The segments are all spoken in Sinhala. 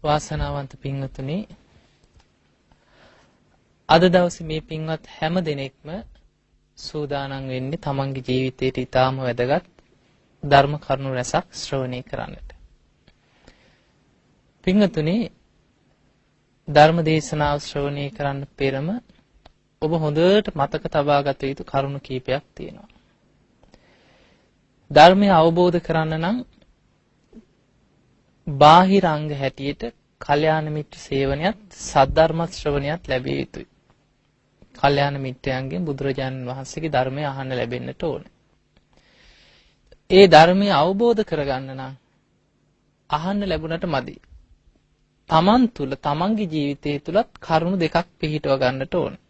වාසනාවන්ත පින්වතුනි, අද දවසේ මේ පින්වත් හැම දිනෙකම සූදානම් වෙන්නේ තමන්ගේ ජීවිතයට ඊටාම වැදගත් ධර්ම කරුණු රැසක් ශ්‍රවණය කරන්නට. පින්වතුනි, ධර්ම දේශනාව ශ්‍රවණය කරන්න පෙරම ඔබ හොඳට මතක තබා ගත යුතු කරුණු කීපයක් තියෙනවා. ධර්මය අවබෝධ කරන්න නම් බාහිර අංග හැටියට කල්යාණ මිත්‍ර සේවනයත් සද්ධර්ම ශ්‍රවණයත් ලැබිය යුතුයි. කල්යාණ මිත්‍රයන්ගෙන් බුදුරජාණන් වහන්සේගේ ධර්මය අහන්න ලැබෙන්නට ඕනේ. ඒ ධර්මය අවබෝධ කරගන්න නම් අහන්න ලැබුණට මදි. තමන් තුල තමන්ගේ ජීවිතය තුලත් කරුණු දෙකක් පිළිහිටව ගන්නට ඕනේ.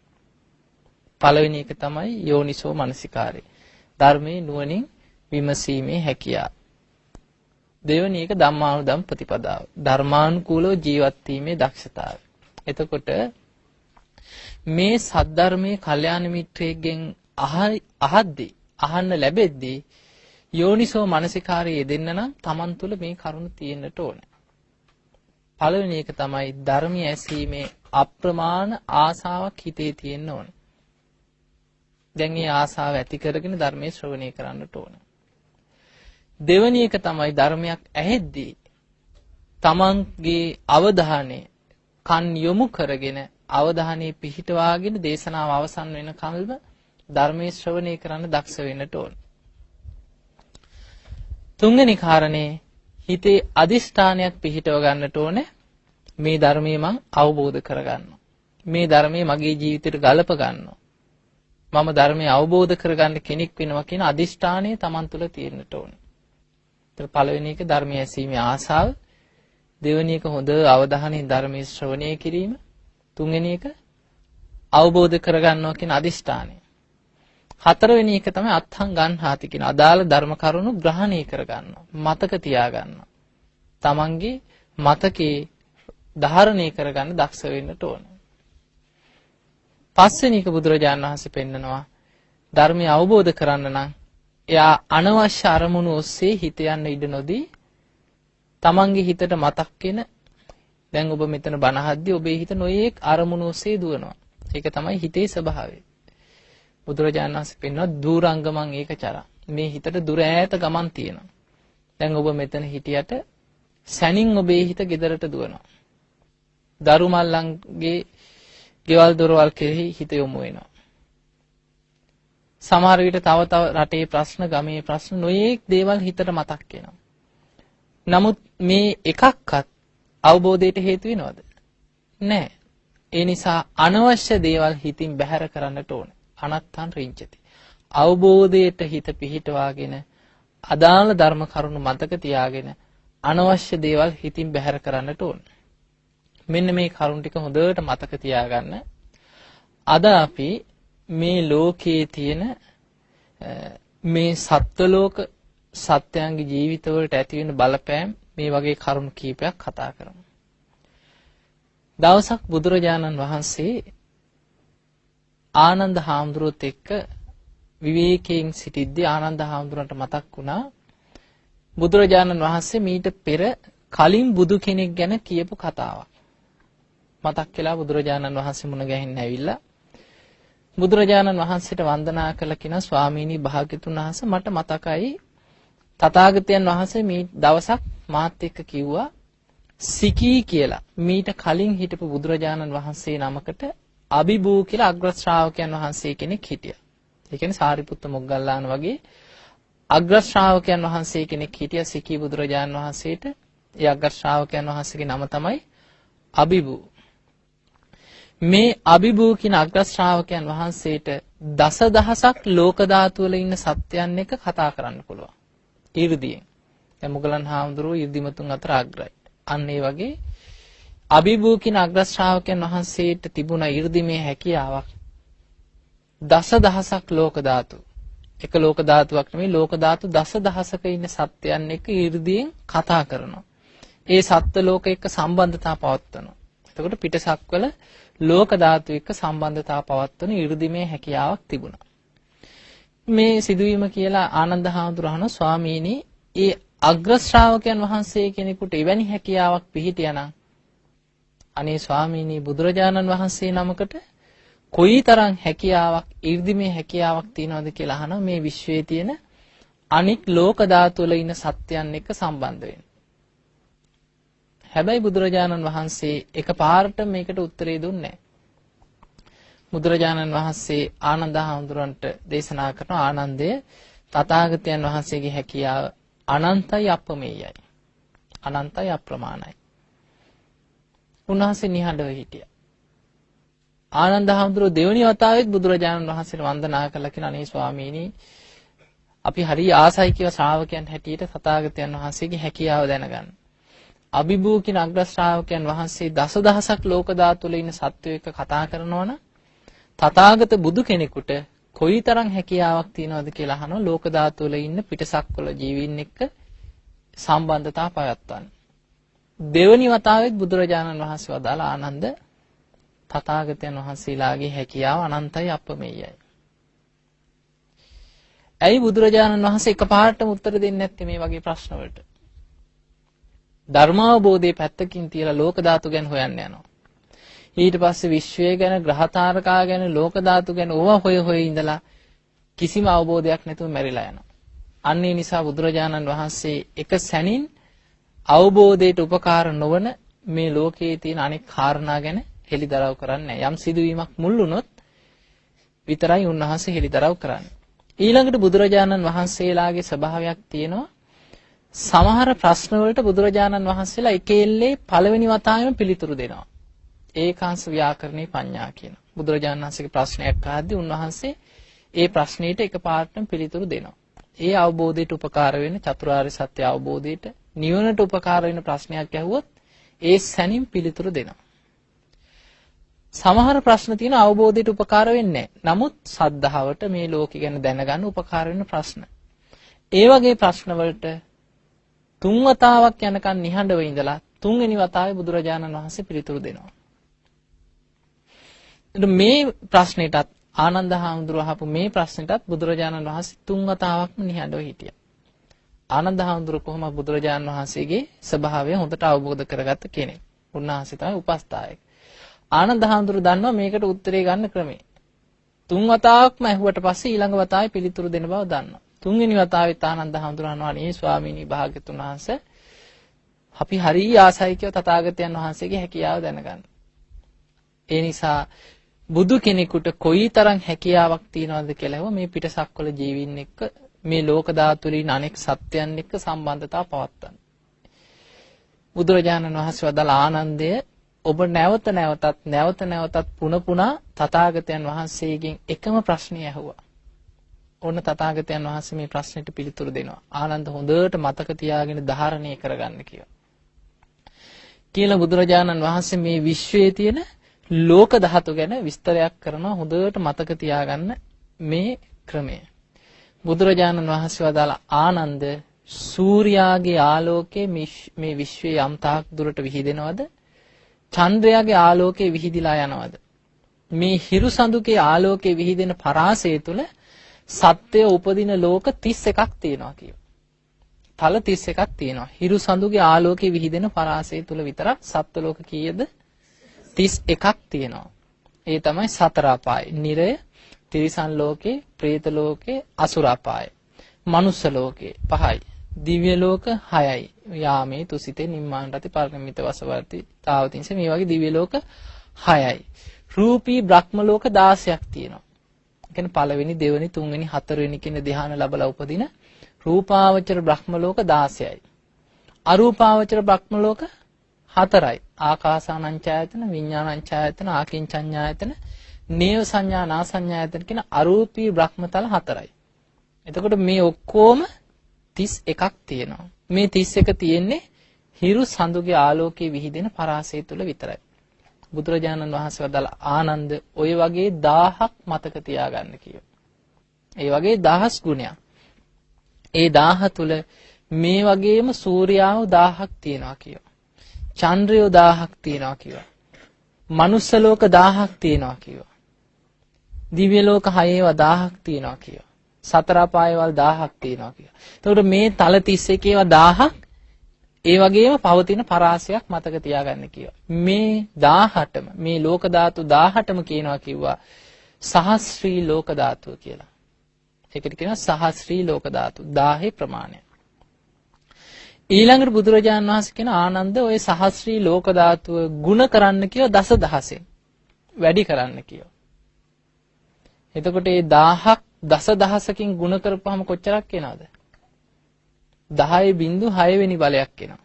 පළවෙනි එක තමයි යෝනිසෝ මනසිකාරය. ධර්මයේ නුවණින් විමසීමේ හැකියාව. දෙවෙනි එක ධම්මානුධම් ප්‍රතිපදාව. ධර්මානුකූලව ජීවත් වීමේ දක්ෂතාවය. එතකොට මේ සද්ධර්මයේ කල්යාණ මිත්‍රයෙක්ගෙන් අහද්දී අහන්න ලැබෙද්දී යෝනිසෝ මනසිකාරයේ යෙදෙන්න නම් Taman තුල මේ කරුණ තියෙන්නට ඕනේ. පළවෙනි එක තමයි ධර්මය ඇසීමේ අප්‍රමාණ ආසාවක් හිතේ තියෙන්න ඕනේ. දැන් මේ ආසාව ඇති කරගෙන ධර්මයේ ශ්‍රවණය කරන්නට ඕනේ. දෙවෙනි එක තමයි ධර්මයක් ඇහෙද්දී තමන්ගේ අවධානය කන් යොමු කරගෙන අවධානය පිහිටවාගෙන දේශනාව අවසන් වෙන කල්ම ධර්මයේ ශ්‍රවණය කරන්න දක්ෂ වෙන්නට ඕන. තුන්වෙනි කාරණේ හිතේ අදිෂ්ඨානයක් පිහිටව ගන්නට ඕනේ. මේ ධර්මයේ මම අවබෝධ කරගන්නවා. මේ ධර්මයේ මගේ ජීවිතයට ගලප ගන්නවා. මම ධර්මයේ අවබෝධ කරගන්න කෙනෙක් වෙනවා කියන අදිෂ්ඨානය තමන් තුළ තියෙන්නට ඕනේ. පළවෙනි එක ධර්මයේ ඇසීමේ ආසාව, දෙවෙනි එක හොඳ අවධානයෙන් ධර්මයේ ශ්‍රවණය කිරීම, තුන්වෙනි එක අවබෝධ කරගන්නවා කියන අදිෂ්ඨානය. හතරවෙනි එක තමයි අත්හං ගන්හාති කියන අදාළ ධර්ම කරුණු ග්‍රහණය කරගන්නවා, මතක තියාගන්නවා. තමන්ගේ මතකේ ධාරණය කරගන්න දක්ෂ වෙන්නට ඕන. පස්වෙනි එක බුදුරජාණන් වහන්සේ පෙන්නනවා ධර්මය අවබෝධ කරන්න නම් එයා අනවශ්‍ය අරමුණු ඔස්සේ හිත යන්න ඉඩ නොදී තමන්ගේ හිතට මතක් වෙන, දැන් ඔබ මෙතන බණ අහද්දී ඔබේ හිත නොයේක් අරමුණු ඔස්සේ දුවනවා. ඒක තමයි හිතේ ස්වභාවය. බුදුරජාණන් වහන්සේ පෙන්වනවා දුරංගමං ඒකචරං. මේ හිතට දුර ඈත ගමන් තියෙනවා. දැන් ඔබ මෙතන හිටියට සැනින් ඔබේ හිත ගෙදරට දුවනවා. දරු මල්ලන්ගේ ගෙවල් දොරවල් කෙරෙහි හිත යොමු වෙනවා. සමහර විට තව රටේ ප්‍රශ්න, ගමේ ප්‍රශ්න, නොයේක් දේවල් හිතට මතක් වෙනවා. නමුත් මේ එකක්වත් අවබෝධයට හේතු වෙනවද? නැහැ. ඒ නිසා අනවශ්‍ය දේවල් හිතින් බැහැර කරන්නට ඕනේ. අනත්තං රිංචති. අවබෝධයට හිත පිහිටවාගෙන අදාළ ධර්ම කරුණු මතක තියාගෙන අනවශ්‍ය දේවල් හිතින් බැහැර කරන්නට ඕනේ. මෙන්න මේ කරුණු ටික හොඳට මතක තියාගන්න. අද අපි මේ ලෝකයේ තියෙන මේ සත්ත්ව ලෝක සත්‍යයන්ගේ ජීවිතවලට ඇති වෙන බලපෑම් මේ වගේ කරුණු කීපයක් කතා කරමු. දවසක් බුදුරජාණන් වහන්සේ ආනන්ද හාමුදුරුවොත් එක්ක විවේකයෙන් සිටිද්දී ආනන්ද හාමුදුරන්ට මතක් වුණා බුදුරජාණන් වහන්සේ මීට පෙර කලින් බුදු කෙනෙක් ගැන කියපු කතාවක්. මතක් වෙලා බුදුරජාණන් වහන්සේ මුණ ගැහෙන්න ඇවිල්ලා බුදුරජාණන් වහන්සේට වන්දනා කළ කෙනා ස්වාමීනි භාග්‍යතුන් වහන්සේ මට මතකයි තථාගතයන් වහන්සේ මේ දවසක් මාත් එක්ක කිව්වා සිකී කියලා මීට කලින් හිටපු බුදුරජාණන් වහන්සේ නමකට අබිබූ කියලා අග්‍ර ශ්‍රාවකයන් වහන්සේ කෙනෙක් හිටියා. ඒ කියන්නේ සාරිපුත්ත මොග්ගල්ලාන වගේ අග්‍ර ශ්‍රාවකයන් වහන්සේ කෙනෙක් හිටියා සිකී බුදුරජාණන් වහන්සේට. ඒ අග්‍ර ශ්‍රාවකයන් වහන්සේගේ නම තමයි අබිබූ. මේ අබිබූ කියන අග්‍ර ශ්‍රාවකයන් වහන්සේට දසදහසක් ලෝක ධාතු වල ඉන්න සත්‍යයන් එක්ක කතා කරන්න පුළුවන්. ඊර්දියෙන්. දැන් මුගලන් හාමුදුරුවෝ ඊර්දිමතුන් අතර අග්‍රයි. අන්න ඒ වගේ අබිබූ කියන අග්‍ර ශ්‍රාවකයන් වහන්සේට තිබුණ ඊර්දිමේ හැකියාවක් දසදහසක් ලෝක ධාතු. එක ලෝක ධාතුවක් නෙමෙයි ලෝක ධාතු දසදහසක ඉන්න සත්‍යයන් එක්ක ඊර්දියෙන් කතා කරනවා. ඒ සත්ත්ව ලෝක එක්ක සම්බන්ධතා පවත්වනවා. එතකොට පිටසක්වල ලෝක ධාතු එක්ක සම්බන්ධතාව පවත්වන 이르දිමේ හැකියාවක් තිබුණා. මේ සිදුවීම කියලා ආනන්ද හාමුදුරුවෝ ස්වාමීනි ඒ අග්‍ර ශ්‍රාවකයන් වහන්සේ කෙනෙකුට එවැනි හැකියාවක් පිහිටියානම් අනේ ස්වාමීනි බුදුරජාණන් වහන්සේ නමකට කොයිතරම් හැකියාවක් 이르දිමේ හැකියාවක් තියනවද කියලා අහනවා මේ විශ්වයේ තියෙන අනික් ලෝක ධාතු වල ඉන්න සත්‍යයන් එක්ක සම්බන්ධ වෙන්න. හැබැයි බුදුරජාණන් වහන්සේ එකපාරට මේකට උත්තරේ දුන්නේ නැහැ. බුදුරජාණන් වහන්සේ ආනන්ද හාමුදුරන්ට දේශනා කරන ආනන්දය තථාගතයන් වහන්සේගේ හැකියාව අනන්තයි අපමෙයයි. අනන්තයි අප්‍රමාණයි. උන්වහන්සේ නිහඬව හිටියා. ආනන්ද හාමුදුරුවෝ දෙවනි වතාවෙත් බුදුරජාණන් වහන්සේට වන්දනා කළා කියන අනේ ස්වාමීනි අපි හරි ආසයි කියව ශ්‍රාවකයන් හැටියට තථාගතයන් වහන්සේගේ හැකියාව දැනගන්න. අභිභූ කියන අග්‍ර ශ්‍රාවකයන් වහන්සේ දසදහසක් ලෝක ධාතු වල ඉන්න සත්වෝ එක්ක කතා කරනවනම් තථාගත බුදු කෙනෙකුට කොයිතරම් හැකියාවක් තියනවද කියලා අහනවා ලෝක ධාතු වල ඉන්න පිටසක්වල ජීවීන් එක්ක සම්බන්ධතාව පවත්වන්න. දෙවනි වතාවෙත් බුදුරජාණන් වහන්සේ වදාළ ආනන්ද තථාගතයන් වහන්සේලාගේ හැකියාව අනන්තයි අපමෙයයි. ඇයි බුදුරජාණන් වහන්සේ එකපාරටම උත්තර දෙන්නේ නැත්තේ මේ වගේ ප්‍රශ්න වලට? ධර්මාවබෝධයේ පැත්තකින් තියලා ලෝක ධාතු ගැන හොයන්න යනවා. ඊට පස්සේ විශ්වය ගැන, ග්‍රහතාරකා ගැන, ලෝක ධාතු ගැන ඕවා හොය ඉඳලා කිසිම අවබෝධයක් නැතුව මැරිලා යනවා. අන්න ඒ නිසා බුදුරජාණන් වහන්සේ එක සැනින් අවබෝධයට උපකාර නොවන මේ ලෝකයේ තියෙන අනෙක් කාරණා ගැන හෙළිදරව් කරන්නේ නැහැ. යම් සිදුවීමක් මුල් වුණොත් විතරයි උන්වහන්සේ හෙළිදරව් කරන්නේ. ඊළඟට බුදුරජාණන් වහන්සේලාගේ ස්වභාවයක් තියෙනවා. සමහර ප්‍රශ්න වලට බුදුරජාණන් වහන්සේලා එකෙල්ලේ පළවෙනි වතාවෙම පිළිතුරු දෙනවා. ඒකාංශ ව්‍යාකරණේ පඤ්ඤා කියන. බුදුරජාණන් වහන්සේගේ ප්‍රශ්නයක් අහද්දී උන්වහන්සේ ඒ ප්‍රශ්නෙට එකපාරටම පිළිතුරු දෙනවා. ඒ අවබෝධයට උපකාර වෙන චතුරාර්ය සත්‍ය අවබෝධයට නිවනට උපකාර වෙන ප්‍රශ්නයක් ඇහුවොත් ඒ සැනින් පිළිතුරු දෙනවා. සමහර ප්‍රශ්න තියෙන අවබෝධයට උපකාර වෙන්නේ නැහැ. නමුත් සද්ධාවට මේ ලෝකෙ ගැන දැනගන්න උපකාර වෙන ප්‍රශ්න. ඒ වගේ ප්‍රශ්න වලට තුන් වතාවක් යනකන් නිහඬව ඉඳලා තුන්වෙනි වතාවේ බුදුරජාණන් වහන්සේ පිළිතුරු දෙනවා. මේ ප්‍රශ්නෙටත් ආනන්ද හාමුදුරුවෝ අහපු මේ ප්‍රශ්නෙටත් බුදුරජාණන් වහන්සේ තුන් වතාවක්ම නිහඬව හිටියා. ආනන්ද හාමුදුරුවෝ කොහොමද බුදුරජාණන් වහන්සේගේ ස්වභාවය හොඳට අවබෝධ කරගත්ත කෙනෙක්. උන්වහන්සේ තමයි උපස්ථායක. ආනන්ද හාමුදුරුවෝ දන්නවා මේකට උත්තරේ ගන්න ක්‍රමය. තුන් වතාවක්ම ඇහුවට පස්සේ ඊළඟ වතාවේ පිළිතුරු දෙන බව දන්නවා. තුන්වෙනි වතාවෙත් ආනන්ද හාමුදුරුවෝ අහනවා "අනේ ස්වාමීනි භාග්‍යතුන් වහන්සේ අපි හරිය ආසයි කියව තථාගතයන් වහන්සේගේ හැකියාව දැනගන්න. ඒ නිසා බුදු කෙනෙකුට කොයිතරම් හැකියාවක් තියනවද කියලා මේ පිටසක්වල ජීවීන් එක්ක මේ ලෝක ධාතු වලින් අනෙක් සත්‍යයන් එක්ක සම්බන්ධතාව පවත්වන්න. බුදුරජාණන් වහන්සේ වදාළ ආනන්දය ඔබ නැවත නැවතත් පුන තථාගතයන් වහන්සේගෙන් එකම ප්‍රශ්නය ඇහුවා. ඔන්න තථාගතයන් වහන්සේ මේ ප්‍රශ්නෙට පිළිතුරු දෙනවා. ආනන්ද හොඳට මතක තියාගෙන ධාරණය කරගන්න කියලා බුදුරජාණන් වහන්සේ මේ විශ්වයේ තියෙන ලෝක ධාතු ගැන විස්තරයක් කරනවා. හොඳට මතක තියාගන්න මේ ක්‍රමය. බුදුරජාණන් වහන්සේ වදාළ ආනන්ද සූර්යාගේ ආලෝකයේ මේ විශ්වයේ යම් තාක් දුරට විහිදෙනවද? චන්ද්‍රයාගේ ආලෝකයේ විහිදිලා යනවද? මේ හිරු සඳුකේ ආලෝකයේ විහිදෙන පරාසය තුල සත්‍යය උපදින ලෝක 31ක් තියෙනවා කියනවා. තල 31ක් තියෙනවා. හිරු සඳුගේ ආලෝකයේ විහිදෙන පරාසය තුල විතරක් සත්ත්ව ලෝක කීයද? 31ක් තියෙනවා. ඒ තමයි සතර අපාය. නිරය, තිරිසන් ලෝකේ, പ്രേත ලෝකේ, අසුර අපාය. මනුස්ස ලෝකේ 5යි. දිව්‍ය ලෝක 6යි. යාමේ, තුසිතේ, නිම්මාන රති, පරිණමිත වසවර්ති, තාවතින්ස මේ වගේ දිව්‍ය ලෝක 6යි. රූපී බ්‍රහ්ම ලෝක 16ක් තියෙනවා. කියන්නේ පළවෙනි, දෙවෙනි, තුන්වෙනි, හතරවෙනි කියන ධ්‍යාන ලැබලා උපදින රූපාවචර බ්‍රහ්ම ලෝක 16යි. අරූපාවචර බ්‍රහ්ම ලෝක 4යි. ආකාසානංචායතන, විඥානංචායතන, ආකින්චඤ්ඤායතන, නේව සංඥා, නා සංඥායතන කියන අරූපී බ්‍රහ්මතල 4යි. එතකොට මේ ඔක්කොම 31ක් තියෙනවා. මේ 31 තියෙන්නේ හිරු සඳුගේ ආලෝකයේ විහිදෙන පරාසය තුල විතරයි. බුදුරජාණන් වහන්සේ වදාළ ආනන්ද ඔය වගේ 1000ක් මතක තියාගන්න කියෝ. ඒ වගේ 1000 ගුණයක්. ඒ 1000 තුල මේ වගේම සූර්යාව 1000ක් තියෙනවා කියෝ. චන්ද්‍රයෝ 1000ක් තියෙනවා කියෝ. මනුස්ස ලෝක 1000ක් තියෙනවා කියෝ. දිව්‍ය ලෝක 6 1000ක් තියෙනවා කියෝ. සතර අපායවල 1000ක් තියෙනවා කියෝ. එතකොට මේ තල 31 ඒවා 1000ක් ඒ වගේම පවතින පරාසයක් මතක තියාගන්න කියනවා. මේ 18ම මේ ලෝක ධාතු 18ම කියනවා කිව්වා සහස්‍රී ලෝක ධාතුව කියලා. ඒකට කියනවා සහස්‍රී ලෝක ධාතු 1000 ප්‍රමාණය. ඊළඟට බුදුරජාණන් වහන්සේ කියන ආනන්ද ඔය සහස්‍රී ලෝක ධාතුව ගුණ කරන්න කියව දසදහසෙන් වැඩි කරන්න කියව. එතකොට මේ 1000ක් දසදහසකින් ගුණ කරපුවාම කොච්චරක් එනවද? 10.6 වෙනි බලයක් එනවා.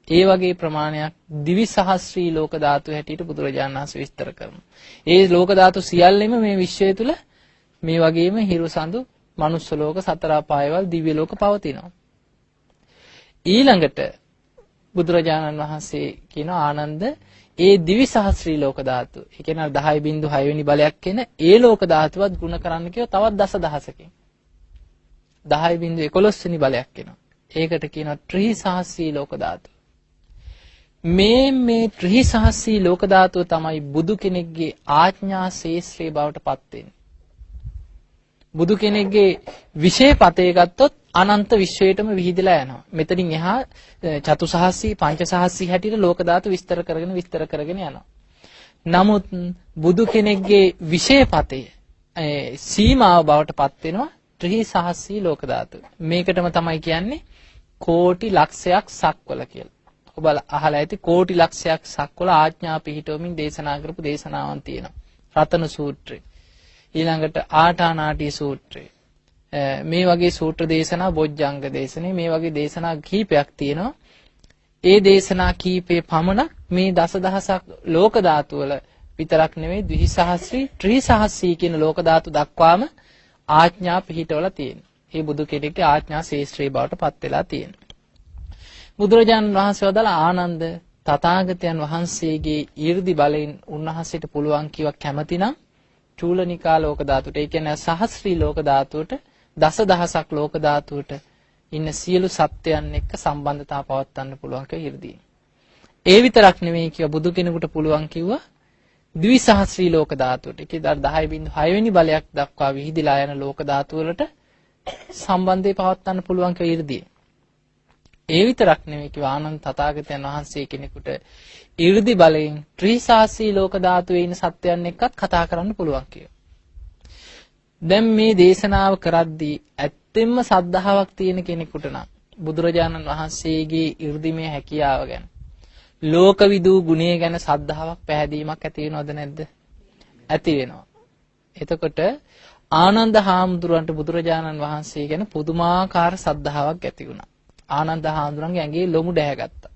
ඒ වගේ ප්‍රමාණයක් දිවි සහස්‍රී ලෝක ධාතු හැටියට බුදුරජාණන් වහන්සේ විස්තර කරනවා. ඒ ලෝක ධාතු සියල්ලම මේ විශ්වය තුල මේ වගේම හිරු සඳු, මනුස්ස ලෝක, සතර අපායවල දිව්‍ය ලෝක පවතිනවා. ඊළඟට බුදුරජාණන් වහන්සේ කියන ආනන්ද ඒ දිවි සහස්‍රී ලෝක ධාතු, ඒ කියන්නේ 10.6 වෙනි බලයක් එන ඒ ලෝක ධාතුවත් ගුණ කරන්න කියව තවත් දසදහසකින් 10.11 වෙනි බලයක් එනවා. ඒකට කියනවා ත්‍රි සහස්‍රී ලෝක ධාතුව. මේ ත්‍රි සහස්‍රී ලෝක ධාතුව තමයි බුදු කෙනෙක්ගේ ආඥා ශේෂ්ත්‍රයේ බවට පත් වෙන්නේ. බුදු කෙනෙක්ගේ විශේෂපතේ ගත්තොත් අනන්ත විශ්වයටම විහිදලා යනවා. මෙතනින් එහා චතුසහස්සී පංචසහස්සී හැටියට ලෝක ධාතු විස්තර කරගෙන යනවා. නමුත් බුදු කෙනෙක්ගේ විශේෂපතේ සීමාව බවට පත් වෙනවා ත්‍රි සහස්සී ලෝක ධාතු. මේකටම තමයි කියන්නේ කෝටි ලක්ෂයක් සක්වල කියලා. ඔබ අහලා ඇති කෝටි ලක්ෂයක් සක්වල ආඥා පිහිටවමින් දේශනා කරපු දේශනාවන් තියෙනවා. රතන සූත්‍රය. ඊළඟට ආටානාටි සූත්‍රය. මේ වගේ සූත්‍ර දේශනා බොජ්ජංග දේශනේ මේ වගේ දේශනා කීපයක් තියෙනවා. ඒ දේශනා කීපේ පමණක් මේ දසදහසක් ලෝක ධාතු වල විතරක් නෙවෙයි ද්විසහස්‍රී ත්‍රිසහස්‍රී කියන ලෝක ධාතු දක්වාම ආඥා පිහිටවලා තියෙනවා. මේ බුදු කෙනෙක්ගේ ආඥා ශේෂ්ත්‍රයේ බවට පත් වෙලා තියෙනවා. බුදුරජාණන් වහන්සේ වදාළ ආනන්ද තථාගතයන් වහන්සේගේ ඊර්දි බලයෙන් උන්වහන්සේට පුළුවන් කිව්වා කැමතිනම් චූලනිකා ලෝක ධාතුවට, ඒ කියන්නේ සහස්‍රී ලෝක ධාතුවට, දසදහසක් ලෝක ධාතුවට ඉන්න සියලු සත්‍යයන් එක්ක සම්බන්ධතාව පවත්වන්න පුළුවන් කියලා ඉර්ධිය. ඒ විතරක් නෙවෙයි කිව්වා බුදු කෙනෙකුට පුළුවන් කිව්වා ද්විසහස්‍රී ලෝක ධාතුවට. ඒකේ 10.6 වෙනි බලයක් දක්වා විහිදිලා යන ලෝක ධාතු වලට සම්බන්ධය පවත්වන්න පුළුවන් කියලා ඉර්ධිය. ඒ විතරක් නෙවෙයි කිව්වා ආනන්ද තථාගතයන් වහන්සේ කෙනෙකුට 이르දි බලයෙන් ත්‍රිසහස්‍රී ලෝක ධාතුවේ ඉන්න සත්‍යයන් එක්කත් කතා කරන්න පුළුවන් කියලා. දැන් මේ දේශනාව කරද්දී ඇත්තෙන්ම සද්ධාාවක් තියෙන කෙනෙකුට නම් බුදුරජාණන් වහන්සේගේ 이르දිමේ හැකියාව ගැන ලෝකවිදූ ගුණය ගැන සද්ධාාවක් පැහැදීමක් ඇති වෙනවද නැද්ද? ඇති වෙනවා. එතකොට ආනන්ද හාමුදුරන්ට බුදුරජාණන් වහන්සේ ගැන පුදුමාකාර සද්ධාාවක් ඇති වුණා. ආනන්ද හාමුදුරන්ගේ ඇඟේ ලොමු දැහැගත්තා.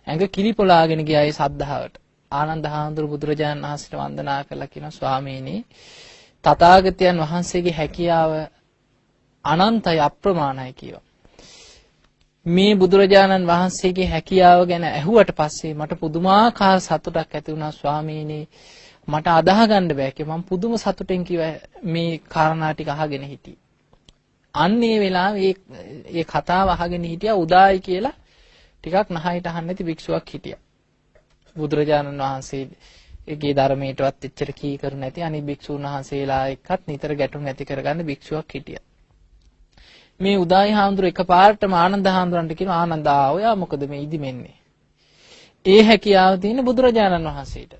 ඇඟ කිලිපොලාගෙන ගියා ඒ සද්ධාවට. ආනන්ද හාමුදුරු බුදුරජාණන් වහන්සේට වන්දනා කළා කියනවා ස්වාමීනි තථාගතයන් වහන්සේගේ හැකියාව අනන්තයි අප්‍රමාණයි කියනවා. මේ බුදුරජාණන් වහන්සේගේ හැකියාව ගැන ඇහුවට පස්සේ මට පුදුමාකාර සතුටක් ඇති වුණා ස්වාමීනි. මට අදාහ ගන්න බෑ කිව්වා. මම පුදුම සතුටෙන් කිව්වා මේ කාරණා ටික අහගෙන හිටියේ. අන්න ඒ වෙලාවේ ඒ කතාව අහගෙන හිටියා උදායි කියලා ටිකක් නහයට අහන්න නැති භික්ෂුවක් හිටියා. බුදුරජාණන් වහන්සේගේ ධර්මයටවත් එච්චර කී කරු නැති අනිත් භික්ෂුන් වහන්සේලා එක්කත් නිතර ගැටුම් ඇති කරගන්න භික්ෂුවක් හිටියා. මේ උදායි හාමුදුර එකපාරටම ආනන්ද හාමුදුරන්ට කියනවා ආනන්දා ඔයා මොකද මේ ඉදිමෙන්නේ? ඒ හැකියාව තියෙන බුදුරජාණන් වහන්සේට.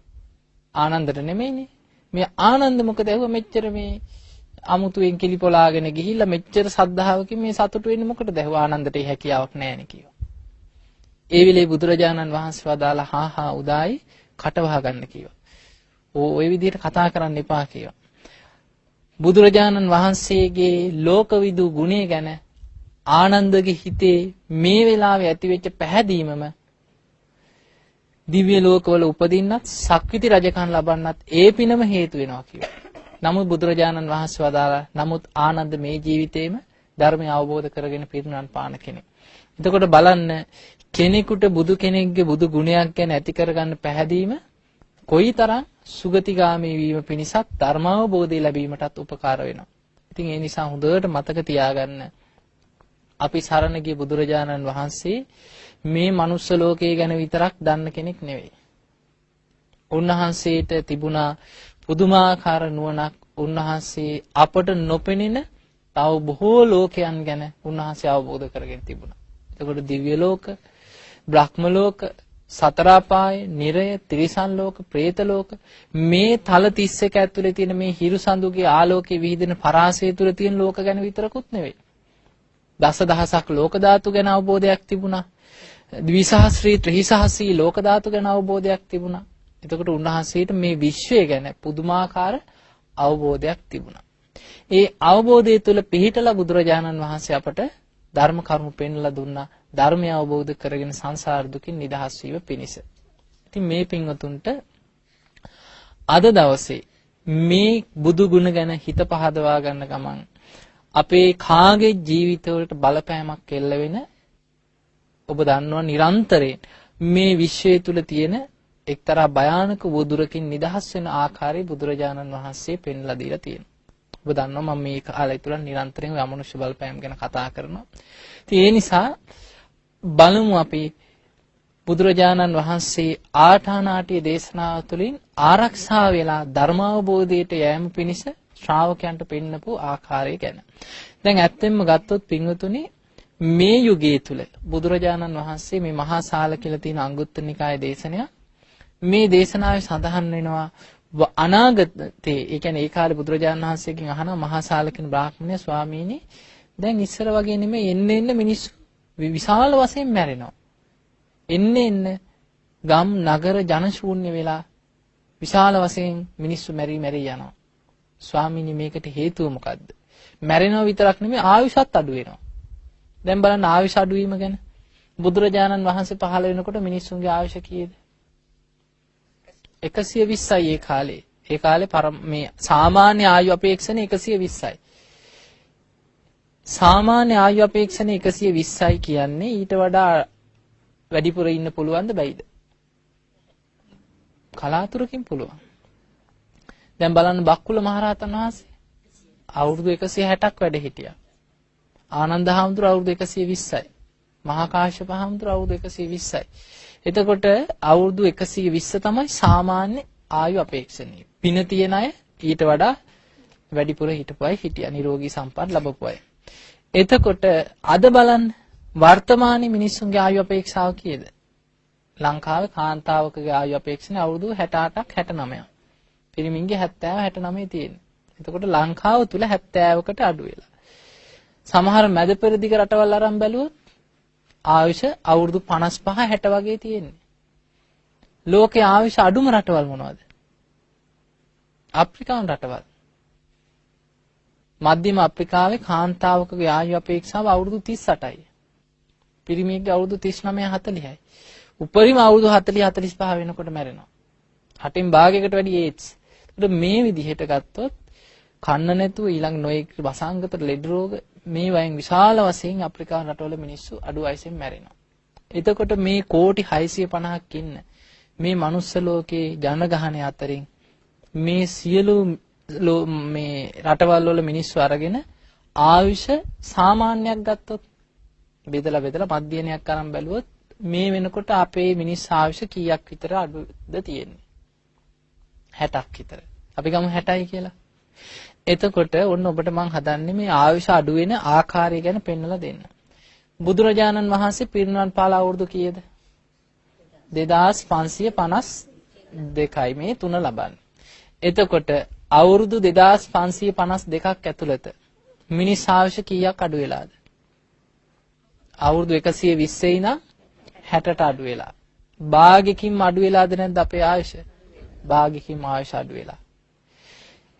ආනන්දට නෙමෙයිනේ. මේ ආනන්ද මොකද ඇහුවා මෙච්චර මේ අමුතුවෙන් කිලිපොලාගෙන ගිහිල්ලා මෙච්චර සද්ධාවකින් මේ සතුටු වෙන්නේ මොකටද? ඇහුවා ආනන්දට ඒ හැකියාවක් නැහැනේ කිව්වා. ඒ වෙලේ බුදුරජාණන් වහන්සේ වදාලා හා උදායි කටවහ ගන්න කිව්වා. ඔය විදිහට කතා කරන්න එපා කිව්වා. බුදුරජාණන් වහන්සේගේ ලෝකවිදු ගුණය ගැන ආනන්දගේ හිතේ මේ වෙලාවේ ඇතිවෙච්ච පැහැදීමම දිව්‍ය ලෝකවල උපදින්නත් සක්විති රජකම් ලබන්නත් ඒ පිනම හේතු වෙනවා කිව්වා. නමුත් බුදුරජාණන් වහන්සේ වදාලා නමුත් ආනන්ද මේ ජීවිතේම ධර්මය අවබෝධ කරගෙන පිරිනිවන් පාන කෙනෙක්. එතකොට බලන්න කෙනෙකුට බුදු කෙනෙක්ගේ බුදු ගුණයක් ගැන ඇති කරගන්න පැහැදීම කොයිතරම් සුගතිගාමී වීම පිණිසත් ධර්මාවබෝධය ලැබීමටත් උපකාර වෙනවා. ඉතින් ඒ නිසා හොඳට මතක තියාගන්න අපි සරණ ගිය බුදුරජාණන් වහන්සේ මේ මනුස්ස ලෝකයේ ගැන විතරක් දන්න කෙනෙක් නෙවෙයි. උන්වහන්සේට තිබුණා පුදුමාකාර නුවණක්. උන්වහන්සේ අපට නොපෙනෙන තව බොහෝ ලෝකයන් ගැන උන්වහන්සේ අවබෝධ කරගෙන තිබුණා. එතකොට දිව්‍ය ලෝක, බ්‍රහ්ම ලෝක, සතර අපාය, නිරය, තිරිසන් ලෝක, പ്രേත ලෝක මේ තල 31 ඇතුලේ තියෙන මේ හිරු සඳුගේ ආලෝකයේ විහිදෙන පරාසය තුල තියෙන ලෝක ගැන විතරකුත් නෙවෙයි. දසදහසක් ලෝක ධාතු ගැන අවබෝධයක් තිබුණා. ද්විසහස්‍රී ත්‍රිසහස්‍රී ලෝක ධාතු ගැන අවබෝධයක් තිබුණා. එතකොට උන්වහන්සේට මේ විශ්වය ගැන පුදුමාකාර අවබෝධයක් තිබුණා. ඒ අවබෝධය තුළ පිහිටලා බුදුරජාණන් වහන්සේ අපට ධර්ම කරුණු පෙන්වලා දුන්නා. ධර්මය අවබෝධ කරගෙන සංසාර දුකින් නිදහස් වීම පිණිස. ඉතින් මේ පින්වතුන්ට අද දවසේ මේ බුදු ගුණ ගැන හිත පහදවා ගන්න ගමන් අපේ කාගේ ජීවිතවලට බලපෑමක් එල්ල වෙන ඔබ දන්නවා නිරන්තරයෙන් මේ විශ්වය තුල තියෙන එක්තරා භයානක වදුරකින් නිදහස් වෙන ආකාරය බුදුරජාණන් වහන්සේ පෙන්ලා දීලා තියෙනවා. ඔබ දන්නවා මම මේ කාලය තුල නිරන්තරයෙන් අමනුෂ්‍ය බලපෑම් ගැන කතා කරනවා. ඉතින් ඒ නිසා බලමු අපි බුදුරජාණන් වහන්සේ ආඨානාටිය දේශනාව තුළින් ආරක්ෂා වෙලා ධර්මාවබෝධයට යෑම පිණිස ශ්‍රාවකයන්ට පෙන්නපු ආකාරය ගැන. දැන් ඇත්තෙන්ම ගත්තොත් පින්වතුනි මේ යුගයේ තුල බුදුරජාණන් වහන්සේ මේ මහා සාල කියලා තියෙන අංගුත්තර නිකායේ දේශනය මේ දේශනාවේ සඳහන් වෙනවා අනාගතයේ ඒ කියන්නේ ඒ කාලේ බුදුරජාණන් වහන්සේගෙන් අහනවා මහා සාල කියන බ්‍රාහ්මණය ස්වාමීනි දැන් ඉස්සර වගේ නෙමෙයි එන්න මිනිස්සු විශාල වශයෙන් මැරෙනවා. එන්න ගම් නගර ජන ශූන්‍ය වෙලා විශාල වශයෙන් මිනිස්සු මැරි යනවා. ස්වාමීනි මේකට හේතුව මොකද්ද? මැරෙනවා විතරක් නෙමෙයි ආයුෂත් අඩු වෙනවා. දැන් බලන්න ආයුෂ අඩු වීම ගැන. බුදුරජාණන් වහන්සේ පහළ වෙනකොට මිනිස්සුන්ගේ ආයුෂ කීයද? 120යි ඒ කාලේ. ඒ කාලේ මේ සාමාන්‍ය ආයු අපේක්ෂණ 120යි. සාමාන්‍ය ආයු අපේක්ෂණ 120යි කියන්නේ ඊට වඩා වැඩිපුර ඉන්න පුළුවන්ද බැයිද? කලාතුරකින් පුළුවන්. දැන් බලන්න බක්කුල මහරහතන් වහන්සේ අවුරුදු 160ක් වැඩ හිටියා. ආනන්ද හාමුදුරුවෝ අවුරුදු 120යි. මහා කාශ්‍යප හාමුදුරුවෝ අවුරුදු 120යි. එතකොට අවුරුදු 120 තමයි සාමාන්‍ය ආයු අපේක්ෂණය. පින තියන අය ඊට වඩා වැඩිපුර හිටපු අය හිටියා. නිරෝගී සම්පත් ලැබපු අය. එතකොට අද බලන්න වර්තමානයේ මිනිස්සුන්ගේ ආයු අපේක්ෂාව කීයද? ලංකාවේ කාන්තාවකගේ ආයු අපේක්ෂණය අවුරුදු 68ක් 69ක්. පිරිමින්ගේ 70 69 තියෙනවා. එතකොට ලංකාව තුල 70කට අඩු වෙලා. සමහර මැද පෙරදිග රටවල් අරන් බැලුවොත් ආයුෂ අවුරුදු 55 60 වගේ තියෙන්නේ. ලෝකයේ ආයුෂ අඩුම රටවල් මොනවද? අප්‍රිකානු රටවල්. මධ්‍යම අප්‍රිකාවේ කාන්තාවකගේ ආයු අපේක්ෂාව අවුරුදු 38යි. පිරිමියෙක්ගේ අවුරුදු 39 40යි. උපරිම අවුරුදු 40 45 වෙනකොට මැරෙනවා. 8න් භාගයකට වැඩි ඒඩ්ස්. ඒත් මේ විදිහට ගත්තොත් කන්න නැතුව ඊළඟ නොයෙක් වසංගත ලෙඩ රෝග මේ වයින් විශාල වශයෙන් අප්‍රිකානු රටවල මිනිස්සු අඩු වයසෙන් මැරෙනවා. එතකොට මේ කෝටි 650ක් ඉන්න මේ මනුස්ස ලෝකේ ජනගහනය අතරින් මේ සියලු මේ රටවල් වල මිනිස්සු අරගෙන ආයුෂ සාමාන්‍යයක් ගත්තොත් බෙදලා මධ්‍යනයක් අරන් බැලුවොත් මේ වෙනකොට අපේ මිනිස් ආයුෂ කීයක් විතර අඩුද තියෙන්නේ? 60ක් විතර. අපි ගමු 60යි කියලා. එතකොට ඔන්න ඔබට මම හදන්නේ මේ ආයුෂ අඩු වෙන ආකාරය ගැන පෙන්වලා දෙන්න. බුදුරජාණන් වහන්සේ පිරිනිවන් පාලා අවුරුදු කීයද? 2552යි මේ තුන ලබන්නේ. එතකොට අවුරුදු 2552ක් ඇතුළත මිනිස් ආයුෂ කීයක් අඩු වෙලාද? අවුරුදු 120 ඉඳන් 60ට අඩු වෙලා. භාගයකින් අඩු වෙලාද නැද්ද අපේ ආයුෂ? භාගයකින් ආයුෂ අඩු වෙලා.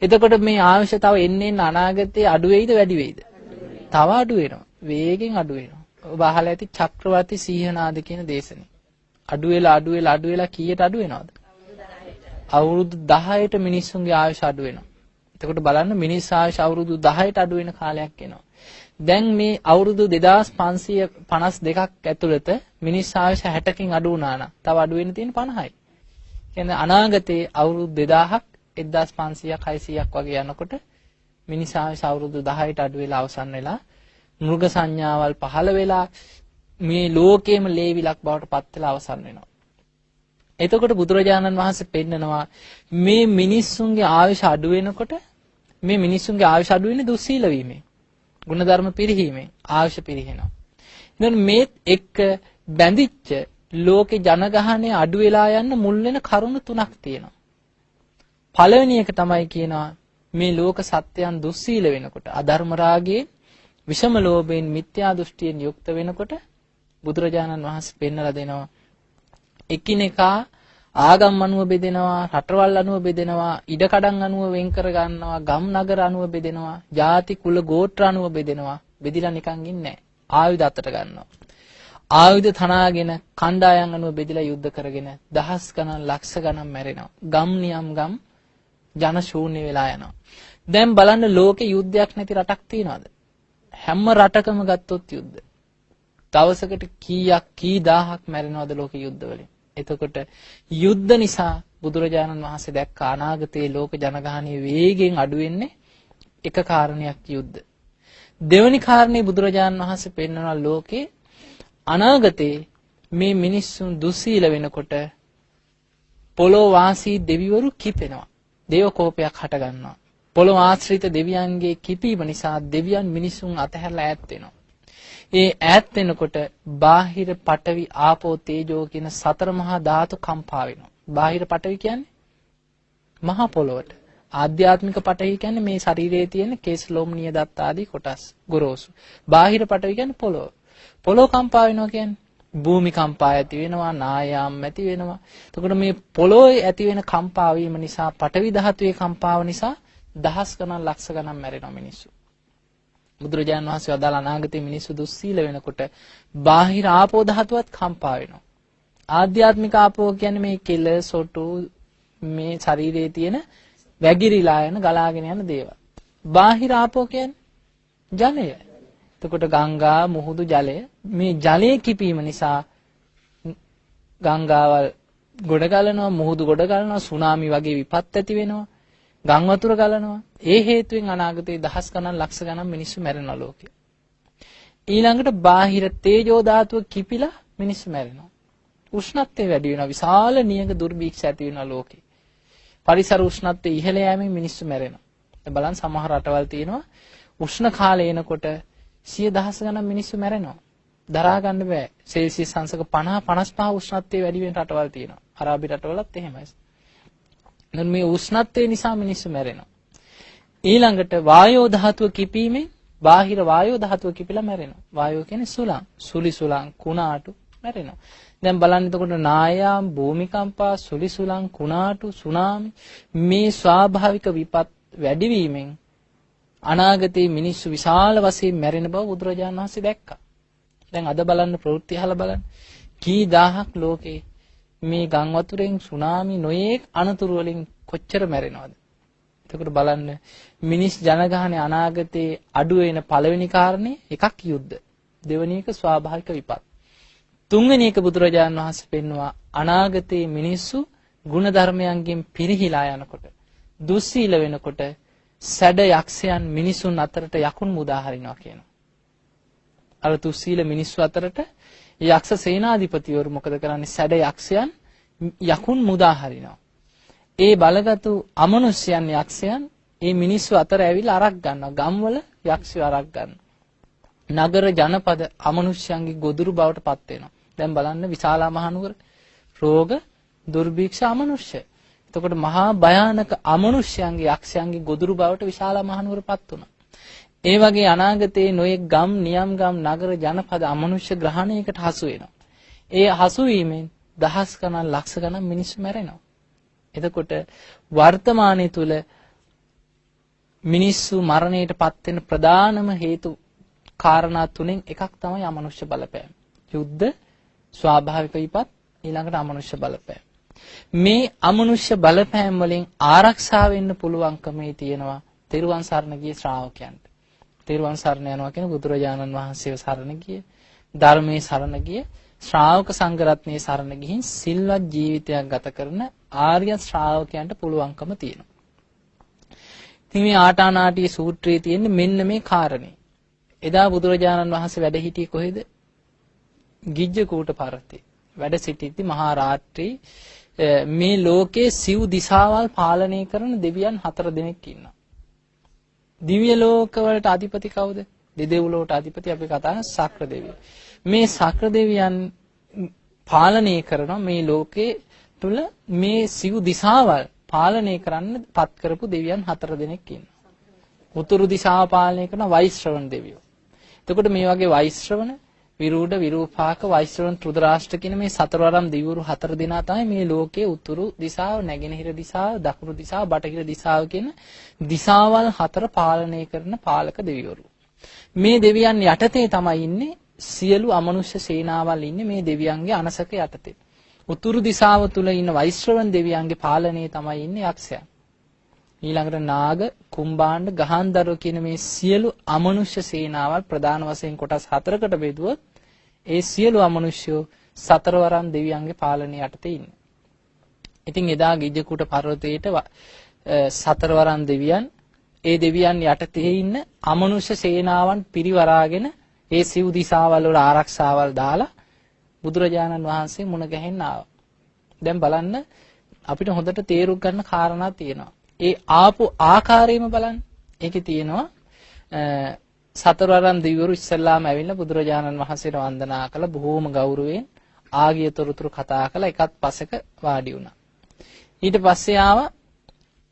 එතකොට මේ ආයුෂ තව එන්නේ අනාගතේ අඩු වෙයිද වැඩි වෙයිද? තව අඩු වෙනවා. වේගෙන් අඩු වෙනවා. ඔබ අහලා ඇති චක්‍රවර්ති සීහනාද කියන දේශනේ. අඩු වෙලා කීයට අඩු වෙනවද? අවුරුදු 10ට මිනිස්සුන්ගේ ආයුෂ අඩු වෙනවා. එතකොට බලන්න මිනිස් ආයුෂ අවුරුදු 10ට අඩු වෙන කාලයක් එනවා. දැන් මේ අවුරුදු 2552ක් ඇතුළත මිනිස් ආයුෂ 60කින් අඩු වුණා නම් තව අඩු වෙන්න තියෙන 50යි. කියන්නේ අනාගතේ අවුරුදු 2000ක් 1500ක් 600ක් වගේ යනකොට මිනිස් ආයුෂ අවුරුදු 10ට අඩු වෙලා අවසන් වෙලා මෘග සංඥාවල් පහළ වෙලා මේ ලෝකෙම ලේවිලක් බවට පත් වෙලා අවසන් වෙනවා. එතකොට බුදුරජාණන් වහන්සේ පෙන්නනවා මේ මිනිස්සුන්ගේ ආයුෂ අඩු වෙනකොට මේ මිනිස්සුන්ගේ ආයුෂ අඩු වෙන්නේ දුස්සීල වීමෙන්. ගුණධර්ම පිරිහීමෙන් ආයුෂ පිරිහෙනවා. ඉතින් මේ එක්ක බැඳිච්ච ලෝකේ ජනගහනය අඩු වෙලා යන්න මුල් වෙන කරුණු තුනක් තියෙනවා. පළවෙනි එක තමයි කියනවා මේ ලෝක සත්‍යයන් දුස්සීල වෙනකොට අධර්ම රාගයෙන් විෂම ලෝභයෙන් මිත්‍යා දෘෂ්ටියෙන් යුක්ත වෙනකොට බුදුරජාණන් වහන්සේ පෙන්වලා දෙනවා එකිනෙකා ආගම් අනුව බෙදෙනවා, රටවල් අනුව බෙදෙනවා, ඉඩකඩම් අනුව වෙන් කර ගන්නවා, ගම් නගර අනුව බෙදෙනවා, ಜಾති කුල ගෝත්‍ර අනුව බෙදෙනවා. බෙදිලා නිකන් ඉන්නේ නැහැ. ආයුධ අතට ගන්නවා. ආයුධ තනාගෙන කණ්ඩායම් අනුව බෙදලා යුද්ධ කරගෙන දහස් ගණන් ලක්ෂ ගණන් මැරෙනවා. ගම් නියම් ගම් ජන ශූන්‍ය වෙලා යනවා. දැන් බලන්න ලෝකේ යුද්ධයක් නැති රටක් තියනවද? හැම රටකම ගත්තොත් යුද්ධ. දවසකට කීයක් කී දහහක් මැරෙනවද ලෝක යුද්ධ වලින්? එතකොට යුද්ධ නිසා බුදුරජාණන් වහන්සේ දැක්ක අනාගතයේ ලෝක ජනගහනය වේගෙන් අඩු වෙන්නේ එක කාරණයක් යුද්ධ. දෙවෙනි කාරණේ බුදුරජාණන් වහන්සේ පෙන්වනවා ලෝකේ අනාගතයේ මේ මිනිස්සුන් දුස්සීල වෙනකොට පොළොව වාසී දෙවිවරු කිපෙනවා. දේව කෝපයක් හට ගන්නවා. පොළොව ආශ්‍රිත දෙවියන්ගේ කිපීම නිසා දෙවියන් මිනිසුන් අතහැරලා ඈත් වෙනවා. ඒ ඈත් වෙනකොට බාහිර පඨවි ආපෝ තේජෝ කියන සතර මහා ධාතු කම්පා වෙනවා. බාහිර පඨවි කියන්නේ මහා පොළොවට. ආධ්‍යාත්මික පඨවි කියන්නේ මේ ශරීරයේ තියෙන කේශ ලෝම නිය දත් ආදී කොටස් ගොරෝසු. බාහිර පඨවි කියන්නේ පොළොව. පොළොව කම්පා වෙනවා කියන්නේ භූමි කම්පා ඇති වෙනවා, නායාම් ඇති වෙනවා. එතකොට මේ පොළොවේ ඇති වෙන කම්පා වීම නිසා පඨවි ධාතුවේ කම්පාව නිසා දහස් ගණන් ලක්ෂ ගණන් මැරෙනවා මිනිස්සු. බුදුරජාණන් වහන්සේ වදාළ අනාගතයේ මිනිස්සු දුස්සීල වෙනකොට බාහිර ආපෝ ධාතුවත් කම්පා වෙනවා. ආධ්‍යාත්මික ආපෝ කියන්නේ මේ කෙල, සොටු, මේ ශරීරයේ තියෙන වැగిරිලා යන ගලාගෙන යන දේවල්. බාහිර ආපෝ කියන්නේ ජලය. එතකොට ගංගා, මුහුදු ජලය, මේ ජලයේ කිපීම නිසා ගංගාවල් ගොඩ ගලනවා, මුහුදු ගොඩ ගලනවා, සුනාමි වගේ විපත් ඇති වෙනවා. ගම් වතුර ගලනවා. ඒ හේතුවෙන් අනාගතයේ දහස් ගණන් ලක්ෂ ගණන් මිනිස්සු මැරෙනවා ලෝකේ. ඊළඟට බාහිර තේජෝ ධාතුව කිපිලා මිනිස්සු මැරෙනවා. උෂ්ණත්වය වැඩි වෙනවා. විශාල නියඟ දුර්භික්ෂ ඇති වෙනවා ලෝකේ. පරිසර උෂ්ණත්වය ඉහළ යෑමෙන් මිනිස්සු මැරෙනවා. දැන් බලන්න සමහර රටවල් තියෙනවා උෂ්ණ කාලය එනකොට 100,000 ගණන් මිනිස්සු මැරෙනවා. දරා ගන්න බෑ. සෙල්සියස් අංශක 50 55 උෂ්ණත්වය වැඩි වෙන රටවල් තියෙනවා. අරාබි රටවලත් එහෙමයි. දැන් මේ උෂ්ණත්වය නිසා මිනිස්සු මැරෙනවා. ඊළඟට වායෝ ධාතුව කිපීමෙන් බාහිර වායෝ ධාතුව කිපිලා මැරෙනවා. වායෝ කියන්නේ සුළං, සුලි සුළං, කුණාටු මැරෙනවා. දැන් බලන්න එතකොට නායාම්, භූමිකම්පා, සුලි සුළං, කුණාටු, සුනාමි මේ ස්වාභාවික විපත් වැඩිවීමෙන් අනාගතයේ මිනිස්සු විශාල වශයෙන් මැරෙන බව බුදුරජාණන් වහන්සේ දැක්කා. දැන් අද බලන්න ප්‍රවෘත්ති අහලා බලන්න. කී දහහක් ලෝකේ මේ ගම් වතුරෙන් සුනාමි නොයේක් අනතුරු වලින් කොච්චර මැරෙනවද? එතකොට බලන්න මිනිස් ජනගහනය අනාගතයේ අඩු වෙන පළවෙනි කාරණේ එකක් යුද්ධ. දෙවෙනි එක ස්වාභාවික විපත්. තුන්වෙනි එක බුදුරජාණන් වහන්සේ පෙන්වුවා අනාගතයේ මිනිස්සු ගුණ ධර්මයන්ගෙන් පිරිහිලා යනකොට දුස්සීල වෙනකොට සැඩ යක්ෂයන් මිනිසුන් අතරට යකුන් මුදා හරිනවා කියනවා. අර දුස්සීල මිනිස්සු අතරට යක්ෂ සේනාධිපතිවරු මොකද කරන්නේ? සැඩ යක්ෂයන් යකුන් මුදා හරිනවා. ඒ බලගත්ු අමනුෂ්‍යයන් යක්ෂයන් ඒ මිනිස්සු අතර ඇවිල්ලා අරක් ගන්නවා. ගම්වල යක්ෂයෝ අරක් ගන්නවා. නගර ජනපද අමනුෂ්‍යයන්ගේ ගොදුරු බවට පත් වෙනවා. දැන් බලන්න විශාලා මහනුවර රෝග දුර්භික්ෂ අමනුෂ්‍ය. එතකොට මහා භයානක අමනුෂ්‍යයන්ගේ යක්ෂයන්ගේ ගොදුරු බවට විශාලා මහනුවරපත් වුණා. ඒ වගේ අනාගතයේ නොයෙක් ගම්, නියම් ගම්, නගර ජනපද අමනුෂ්‍ය ග්‍රහණයකට හසු වෙනවා. ඒ හසු වීමෙන් දහස් ගණන් ලක්ෂ ගණන් මිනිස්සු මැරෙනවා. එතකොට වර්තමානයේ තුල මිනිස්සු මරණයට පත් වෙන ප්‍රධානම හේතු කාරණා තුනෙන් එකක් තමයි අමනුෂ්‍ය බලපෑම. යුද්ධ, ස්වාභාවික විපත්, ඊළඟට අමනුෂ්‍ය බලපෑම. මේ අමනුෂ්‍ය බලපෑම් වලින් ආරක්ෂා වෙන්න පුළුවන්කමේ තියෙනවා තෙරුවන් සරණ ගිය ශ්‍රාවකයන්ට. තෙරුවන් සරණ යනවා කියන බුදුරජාණන් වහන්සේව සරණ ගිය, ධර්මයේ සරණ ගිය, ශ්‍රාවක සංඝ රත්නයේ සරණ ගිහින් සිල්වත් ජීවිතයක් ගත කරන ආර්ය ශ්‍රාවකයන්ට පුළුවන්කම තියෙනවා. ඉතින් මේ ආටානාටිය සූත්‍රයේ තියෙන්නේ මෙන්න මේ කාරණේ. එදා බුදුරජාණන් වහන්සේ වැඩ සිටියේ කොහෙද? ගිජ්ජකූට පර්වතේ. වැඩ සිටිද්දී මහා රාත්‍රී මේ ලෝකයේ සිව් දිසාවල් පාලනය කරන දෙවියන් 4 දෙනෙක් ඉන්නවා. දිව්‍ය ලෝක වලට අධිපති කවුද? දෙදෙව් ලෝකට අධිපති අපි කතා කරන සක්‍ර දෙවියෝ. මේ ශක්‍ර දෙවියන් පාලනය කරන මේ ලෝකේ තුල මේ සිව් දිසාවල් පාලනය කරන්න පත් කරපු දෙවියන් 4 දෙනෙක් ඉන්නවා. උතුරු දිශාව පාලනය කරන වෛශ්‍රවණ දෙවියෝ. එතකොට මේ වගේ වෛශ්‍රවණ, විරූඪ, විරූපාක, වෛශ්‍රවණ, ත්‍රුදරාෂ්ට්‍ර කියන මේ සතරවරම් දෙවිවරු 4 දෙනා තමයි මේ ලෝකයේ උතුරු දිශාව, නැගෙනහිර දිශාව, දකුණු දිශාව, බටහිර දිශාව කියන දිශාවල් 4 පාලනය කරන පාලක දෙවිවරු. මේ දෙවියන් යටතේ තමයි ඉන්නේ සියලු අමනුෂ්‍ය සේනාවල් ඉන්නේ මේ දෙවියන්ගේ අනසක යටතේ. උතුරු දිශාව තුල ඉන්න වෛශ්‍රවණ දෙවියන්ගේ පාලනයේ තමයි ඉන්නේ යක්ෂයන්. ඊළඟට නාග, කුම්භාණ්ඩ, ගහන්ධර්ව කියන මේ සියලු අමනුෂ්‍ය සේනාවල් ප්‍රධාන වශයෙන් කොටස් 4කට බෙදුවොත් ඒ සියලු අමනුෂ්‍යෝ සතරවරම් දෙවියන්ගේ පාලනය යටතේ ඉන්නේ. ඉතින් එදා ගිජ්ජකූට පර්වතයේට සතරවරම් දෙවියන් ඒ දෙවියන් යටතේ ඉන්න අමනුෂ්‍ය සේනාවන් පිරිවරාගෙන ඒ සිව් දිසාවල් වල ආරක්ෂාවල් දාලා බුදුරජාණන් වහන්සේ මුණ ගැහෙන්න ආවා. දැන් බලන්න අපිට හොඳට තේරුම් ගන්න කාරණා තියෙනවා. ඒ ආපු ආකාරයම බලන්න. ඒකේ තියෙනවා සතරවරම් දෙවිවරු ඉස්සල්ලාම ඇවිල්ලා බුදුරජාණන් වහන්සේට වන්දනා කළා බොහෝම ගෞරවයෙන් ආගිය තොරතුරු කතා කළා එකත් පසෙක වාඩි වුණා. ඊට පස්සේ ආවා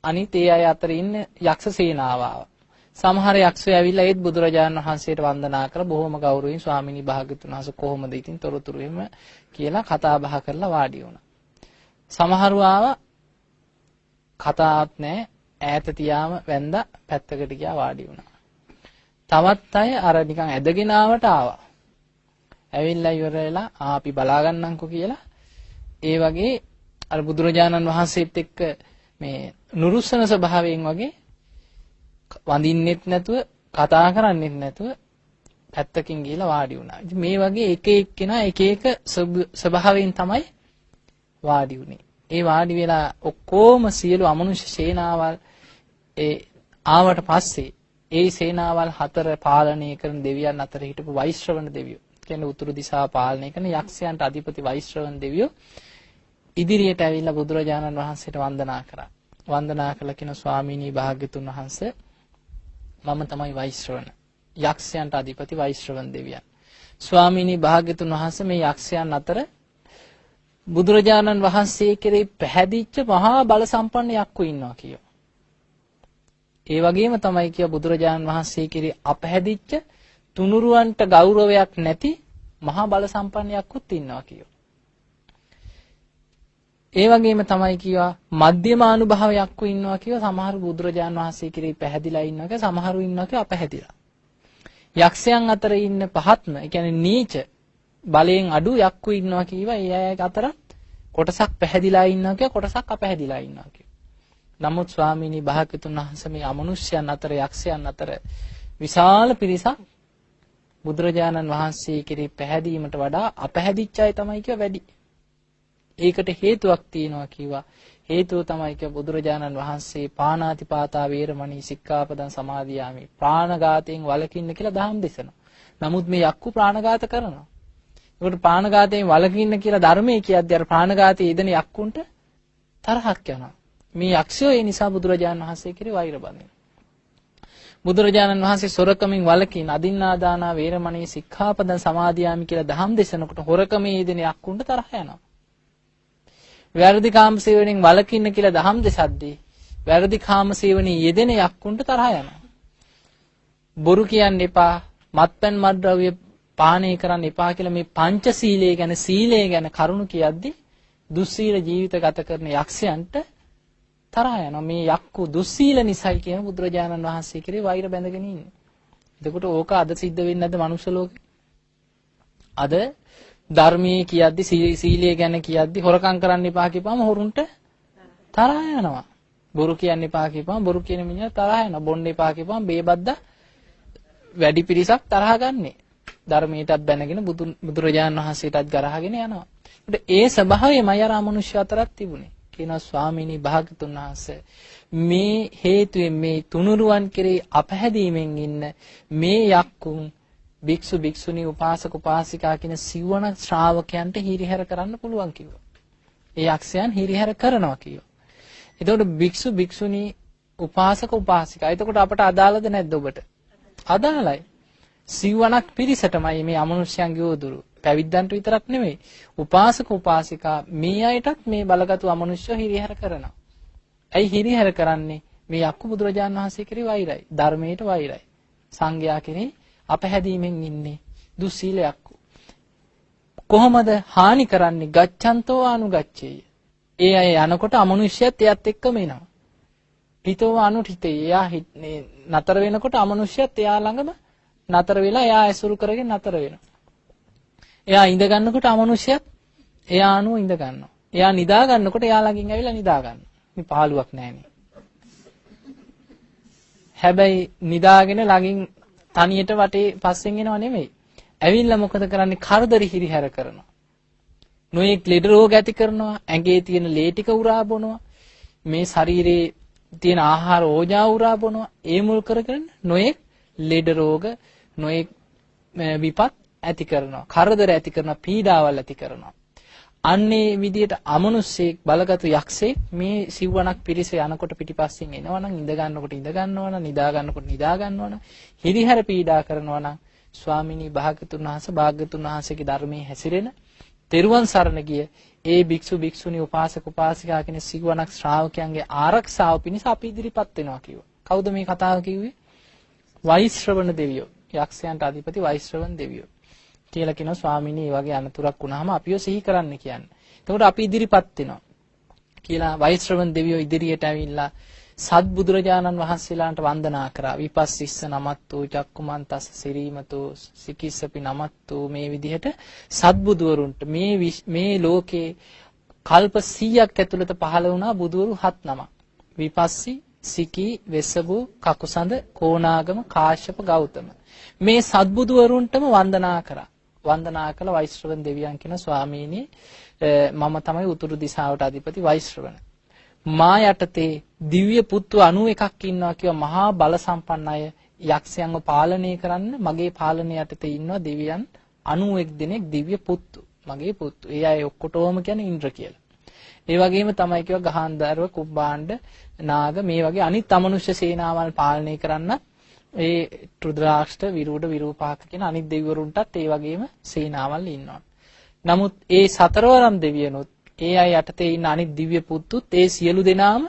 අනිත් ඒ අය අතර ඉන්න යක්ෂ සේනාව ආවා. සමහර යක්ෂයෝ ඇවිල්ලා ඒත් බුදුරජාණන් වහන්සේට වන්දනා කරලා බොහෝම ගෞරවයෙන් ස්වාමිනී භාග්‍යතුන් වහන්සේ කොහොමද ඉතින් තොරතුරු එහෙම කියලා කතා බහ කරලා වාඩි වුණා. සමහරව ආවා කතාවක් නැහැ ඈත තියාම වැන්දා පැත්තකට ගියා වාඩි වුණා. තවත් අය අර නිකන් ඇදගෙන ආවට ආවා. ඇවිල්ලා ඉවර වෙලා අපි බලා ගන්නම්කෝ කියලා ඒ වගේ අර බුදුරජාණන් වහන්සේත් එක්ක මේ නුරුස්සන ස්වභාවයෙන් වගේ වඳින්නෙත් නැතුව කතා කරන්නෙත් නැතුව පැත්තකින් ගිහලා වාඩි වුණා. ඉතින් මේ වගේ එක එක්කෙනා එක එක ස්වභාවයෙන් තමයි වාඩි වුනේ. ඒ වාඩි වෙලා ඔක්කොම සියලු අමනුෂ්‍ය සේනාවල් ඒ ආවට පස්සේ ඒ සේනාවල් 4 පාලනය කරන දෙවියන් අතර හිටපු වෛශ්‍රවණ දෙවියෝ කියන්නේ උතුරු දිශාව පාලනය කරන යක්ෂයන්ට අධිපති වෛශ්‍රවණ දෙවියෝ ඉදිරියට ඇවිල්ලා බුදුරජාණන් වහන්සේට වන්දනා කරා. වන්දනා කළ කියන ස්වාමීනී භාග්‍යතුන් වහන්සේ මම තමයි වෛශ්‍රවණ. යක්ෂයන්ට අධිපති වෛශ්‍රවණ දෙවියන්. ස්වාමීනී භාග්‍යතුන් වහන්සේ මේ යක්ෂයන් අතර බුදුරජාණන් වහන්සේ කෙරෙහි පැහැදිච්ච මහා බල සම්පන්න යක්කු ඉන්නවා කියෝ. ඒ වගේම තමයි කිය බුදුරජාණන් වහන්සේ කෙරෙහි අපැහැදිච්ච තුනුරුවන්ට ගෞරවයක් නැති මහා බල සම්පන්න යක්කුත් ඉන්නවා කියෝ. ඒ වගේම තමයි කියවා මධ්‍යම අනුභව යක්කු ඉන්නවා කියව සමහර බුදුරජාණන් වහන්සේ කෙරෙහි පැහැදිලා ඉන්නවා කිය සමහරු ඉන්නවා කිය අපැහැදිලා. යක්ෂයන් අතර ඉන්න පහත්ම ඒ කියන්නේ නීච බලයෙන් අඩු යක්කු ඉන්නවා කියවා ඒ අය අතර කොටසක් පැහැදිලා ඉන්නවා කිය කොටසක් අපැහැදිලා ඉන්නවා කිය. නමුත් ස්වාමීනි භාග්‍යතුන් වහන්සේ මේ අමනුෂ්‍යයන් අතර යක්ෂයන් අතර විශාල පිරිසක් බුදුරජාණන් වහන්සේ කෙරෙහි පැහැදීමට වඩා අපැහැදිච්ච අය තමයි කිය වැඩි. ඒකට හේතුවක් තියෙනවා කිව්වා. හේතුව තමයි කිය බුදුරජාණන් වහන්සේ පාණාතිපාතා වේරමණී සික්ඛාපදං සමාදියාමි ප්‍රාණඝාතයෙන් වළකින්න කියලා දහම් දෙසනවා. නමුත් මේ යක්කු ප්‍රාණඝාත කරනවා. ඒකට ප්‍රාණඝාතයෙන් වළකින්න කියලා ධර්මයේ කියද්දී අර ප්‍රාණඝාතයේ යෙදෙන යක්කුන්ට තරහක් යනවා. මේ යක්ෂයෝ ඒ නිසා බුදුරජාණන් වහන්සේ කෙරේ වෛර බඳිනවා. බුදුරජාණන් වහන්සේ සොරකමින් වළකින අදින්නාදානා වේරමණී සික්ඛාපදං සමාදියාමි කියලා දහම් දෙසනකොට හොරකමේ යෙදෙන යක්කුන්ට තරහ යනවා. වැරදි කාම සේවනයෙන් වළකින්න කියලා දහම් දෙසද්දී වැරදි කාම සේවනයේ යෙදෙන යක්කුන්ට තරහ යනවා. බොරු කියන්න එපා, මත්පැන් මත්ද්‍රව්‍ය පානය කරන්න එපා කියලා මේ පංචශීලය ගැන සීලය ගැන කරුණු කියද්දී දුස්සීල ජීවිත ගත කරන යක්ෂයන්ට තරහ යනවා. මේ යක්කු දුස්සීල නිසයි කියන බුදුරජාණන් වහන්සේ කෙරේ වෛර බැඳගෙන ඉන්නේ. එතකොට ඕක අද සිද්ධ වෙන්නේ නැද්ද මනුෂ්‍ය ලෝකේ? අද ධර්මයේ කියද්දි සීලය ගැන කියද්දි හොරකම් කරන්න එපා කියපුවම හොරුන්ට තරහ යනවා. බොරු කියන්න එපා කියපුවම බොරු කියන මිනිහා තරහ යනවා. බොන්න එපා කියපුවම බේබද්දා වැඩි පිරිසක් තරහ ගන්නෙ. ධර්මයටත් බැනගෙන බුදුරජාණන් වහන්සේටත් ගරහගෙන යනවා. ඒ ස්වභාවයමයි අර අමනුෂ්‍ය අතරත් තිබුණේ. කියනවා ස්වාමීනි භාග්‍යතුන් වහන්සේ මේ හේතුවෙන් මේ තුනුරුවන් කෙරෙහි අපහැදීමෙන් ඉන්න මේ යක්කුන් භික්ෂු භික්ෂුණී උපාසක උපාසිකා කියන සිවණ ශ්‍රාවකයන්ට හිරිහැර කරන්න පුළුවන් කිව්වා. ඒ යක්ෂයන් හිරිහැර කරනවා කිව්වා. එතකොට භික්ෂු භික්ෂුණී උපාසක උපාසිකා. එතකොට අපට අදාළද නැද්ද ඔබට? අදාළයි. සිව්වණක් පිරිසටමයි මේ අමනුෂ්‍යයන්ගේ උදුරු. පැවිද්දන්ට විතරක් නෙමෙයි. උපාසක උපාසිකා මේ අයටත් මේ බලගතු අමනුෂ්‍ය හිරිහැර කරනවා. ඇයි හිරිහැර කරන්නේ? මේ යක්කු බුදුරජාණන් වහන්සේ කෙරෙහි වෛරයි. ධර්මයට වෛරයි. සංඝයා කෙරෙහි අපහැදීමෙන් ඉන්නේ දුස්සීලයක්. කොහොමද හානි කරන්නේ? ගච්ඡන්තෝ අනුගච්ඡේය. ඒ අය යනකොට අමනුෂ්‍යයත් එයත් එක්කම එනවා. හිතෝ අනුහිතේ. එයා නතර වෙනකොට අමනුෂ්‍යයත් එයා ළඟම නතර වෙලා එයා ඇසුරු කරගෙන නතර වෙනවා. එයා ඉඳ ගන්නකොට අමනුෂ්‍යයත් එයා අනුව ඉඳ ගන්නවා. එයා නිදා ගන්නකොට එයා ළඟින් ඇවිල්ලා නිදා ගන්නවා. මේ පහළුවක් නැහැනේ. හැබැයි නිදාගෙන ළඟින් තනියට වටේ පස්සෙන් එනව නෙමෙයි. ඇවිල්ලා මොකද කරන්නේ? කරදරි හිරිහැර කරනවා. නොයෙක් ලෙඩ රෝග ඇති කරනවා. ඇඟේ තියෙන ලේ ටික උරා බොනවා. මේ ශරීරයේ තියෙන ආහාර ඕජා උරා බොනවා. ඒ මුල් කරගෙන නොයෙක් ලෙඩ රෝග නොයෙක් විපත් ඇති කරනවා. කරදර ඇති කරනවා. පීඩාවල් ඇති කරනවා. අන්නේ විදියට අමනුෂ්‍යෙක් බලගත් යක්ෂයෙක් මේ සිව්වණක් පිරිස යනකොට පිටිපස්සෙන් එනවනම් ඉඳ ගන්නකොට ඉඳ ගන්නවනම් නිදා ගන්නකොට නිදා ගන්නවනම් හිරිහැර පීඩා කරනවනම් ස්වාමිනී භාග්‍යතුන් වහන්සේගේ ධර්මයේ හැසිරෙන තෙරුවන් සරණ ගිය ඒ භික්ෂු භික්ෂුණී උපාසක උපාසිකා කියන සිව්වණක් ශ්‍රාවකයන්ගේ ආරක්ෂාව පිණිස අපි ඉදිරිපත් වෙනවා කිව්වා. කවුද මේ කතාව කිව්වේ? වෛශ්‍රවණ දෙවියෝ. යක්ෂයන්ට අධිපති වෛශ්‍රවණ දෙවියෝ. කියලා කියනවා ස්වාමීනි මේ වගේ අනතුරක් වුණාම අපිව සිහි කරන්න කියන්නේ. එතකොට අපි ඉදිරිපත් වෙනවා. කියලා වෛශ්‍රවණ දෙවියෝ ඉදිරියට ඇවිල්ලා සත්බුදුරජාණන් වහන්සේලාට වන්දනා කරා. විපස්සිස්ස නමත්තු චක්කුමන්තස්ස සිරීමතු සිකිස්සපි නමත්තු මේ විදිහට සත්බුදුවරුන්ට මේ ලෝකේ කල්ප 100ක් ඇතුළත පහළ වුණා බුදුවරු 7 නමක්. විපස්සි, සිකි, වෙස්සබු, කකුසඳ, කෝණාගම, කාශ්‍යප, ගෞතම. මේ සත්බුදුවරුන්ටම වන්දනා කරා. වන්දනා කළ වෛශ්‍රවණ දෙවියන් කියන ස්වාමීනි මම තමයි උතුරු දිශාවට අධිපති වෛශ්‍රවණ. මා යටතේ දිව්‍ය පුත්තු 91ක් ඉන්නවා කියව මහා බල සම්පන්න අය යක්ෂයන්ව පාලනය කරන්න මගේ පාලනය යටතේ ඉන්නවා දෙවියන් 91 දෙනෙක් දිව්‍ය පුත්තු. මගේ පුත්තු. ඒ අය ඔක්කොටම කියන්නේ ඉන්ද්‍ර කියලා. ඒ වගේම තමයි කියව ගහන්ධර්ව, කුබ්බාණ්ඩ, නාග මේ වගේ අනිත් අමනුෂ්‍ය සේනාවල් පාලනය කරන්න ඒ රුද්‍රාෂ්ට, විරූඪ, විරූපාක කියන අනිත් දෙවිවරුන්ටත් ඒ වගේම සේනාවල් ඉන්නවා. නමුත් ඒ සතරවරම් දෙවියනොත් ඒ අය යටතේ ඉන්න අනිත් දිව්‍ය පුත්තුත් ඒ සියලු දෙනාම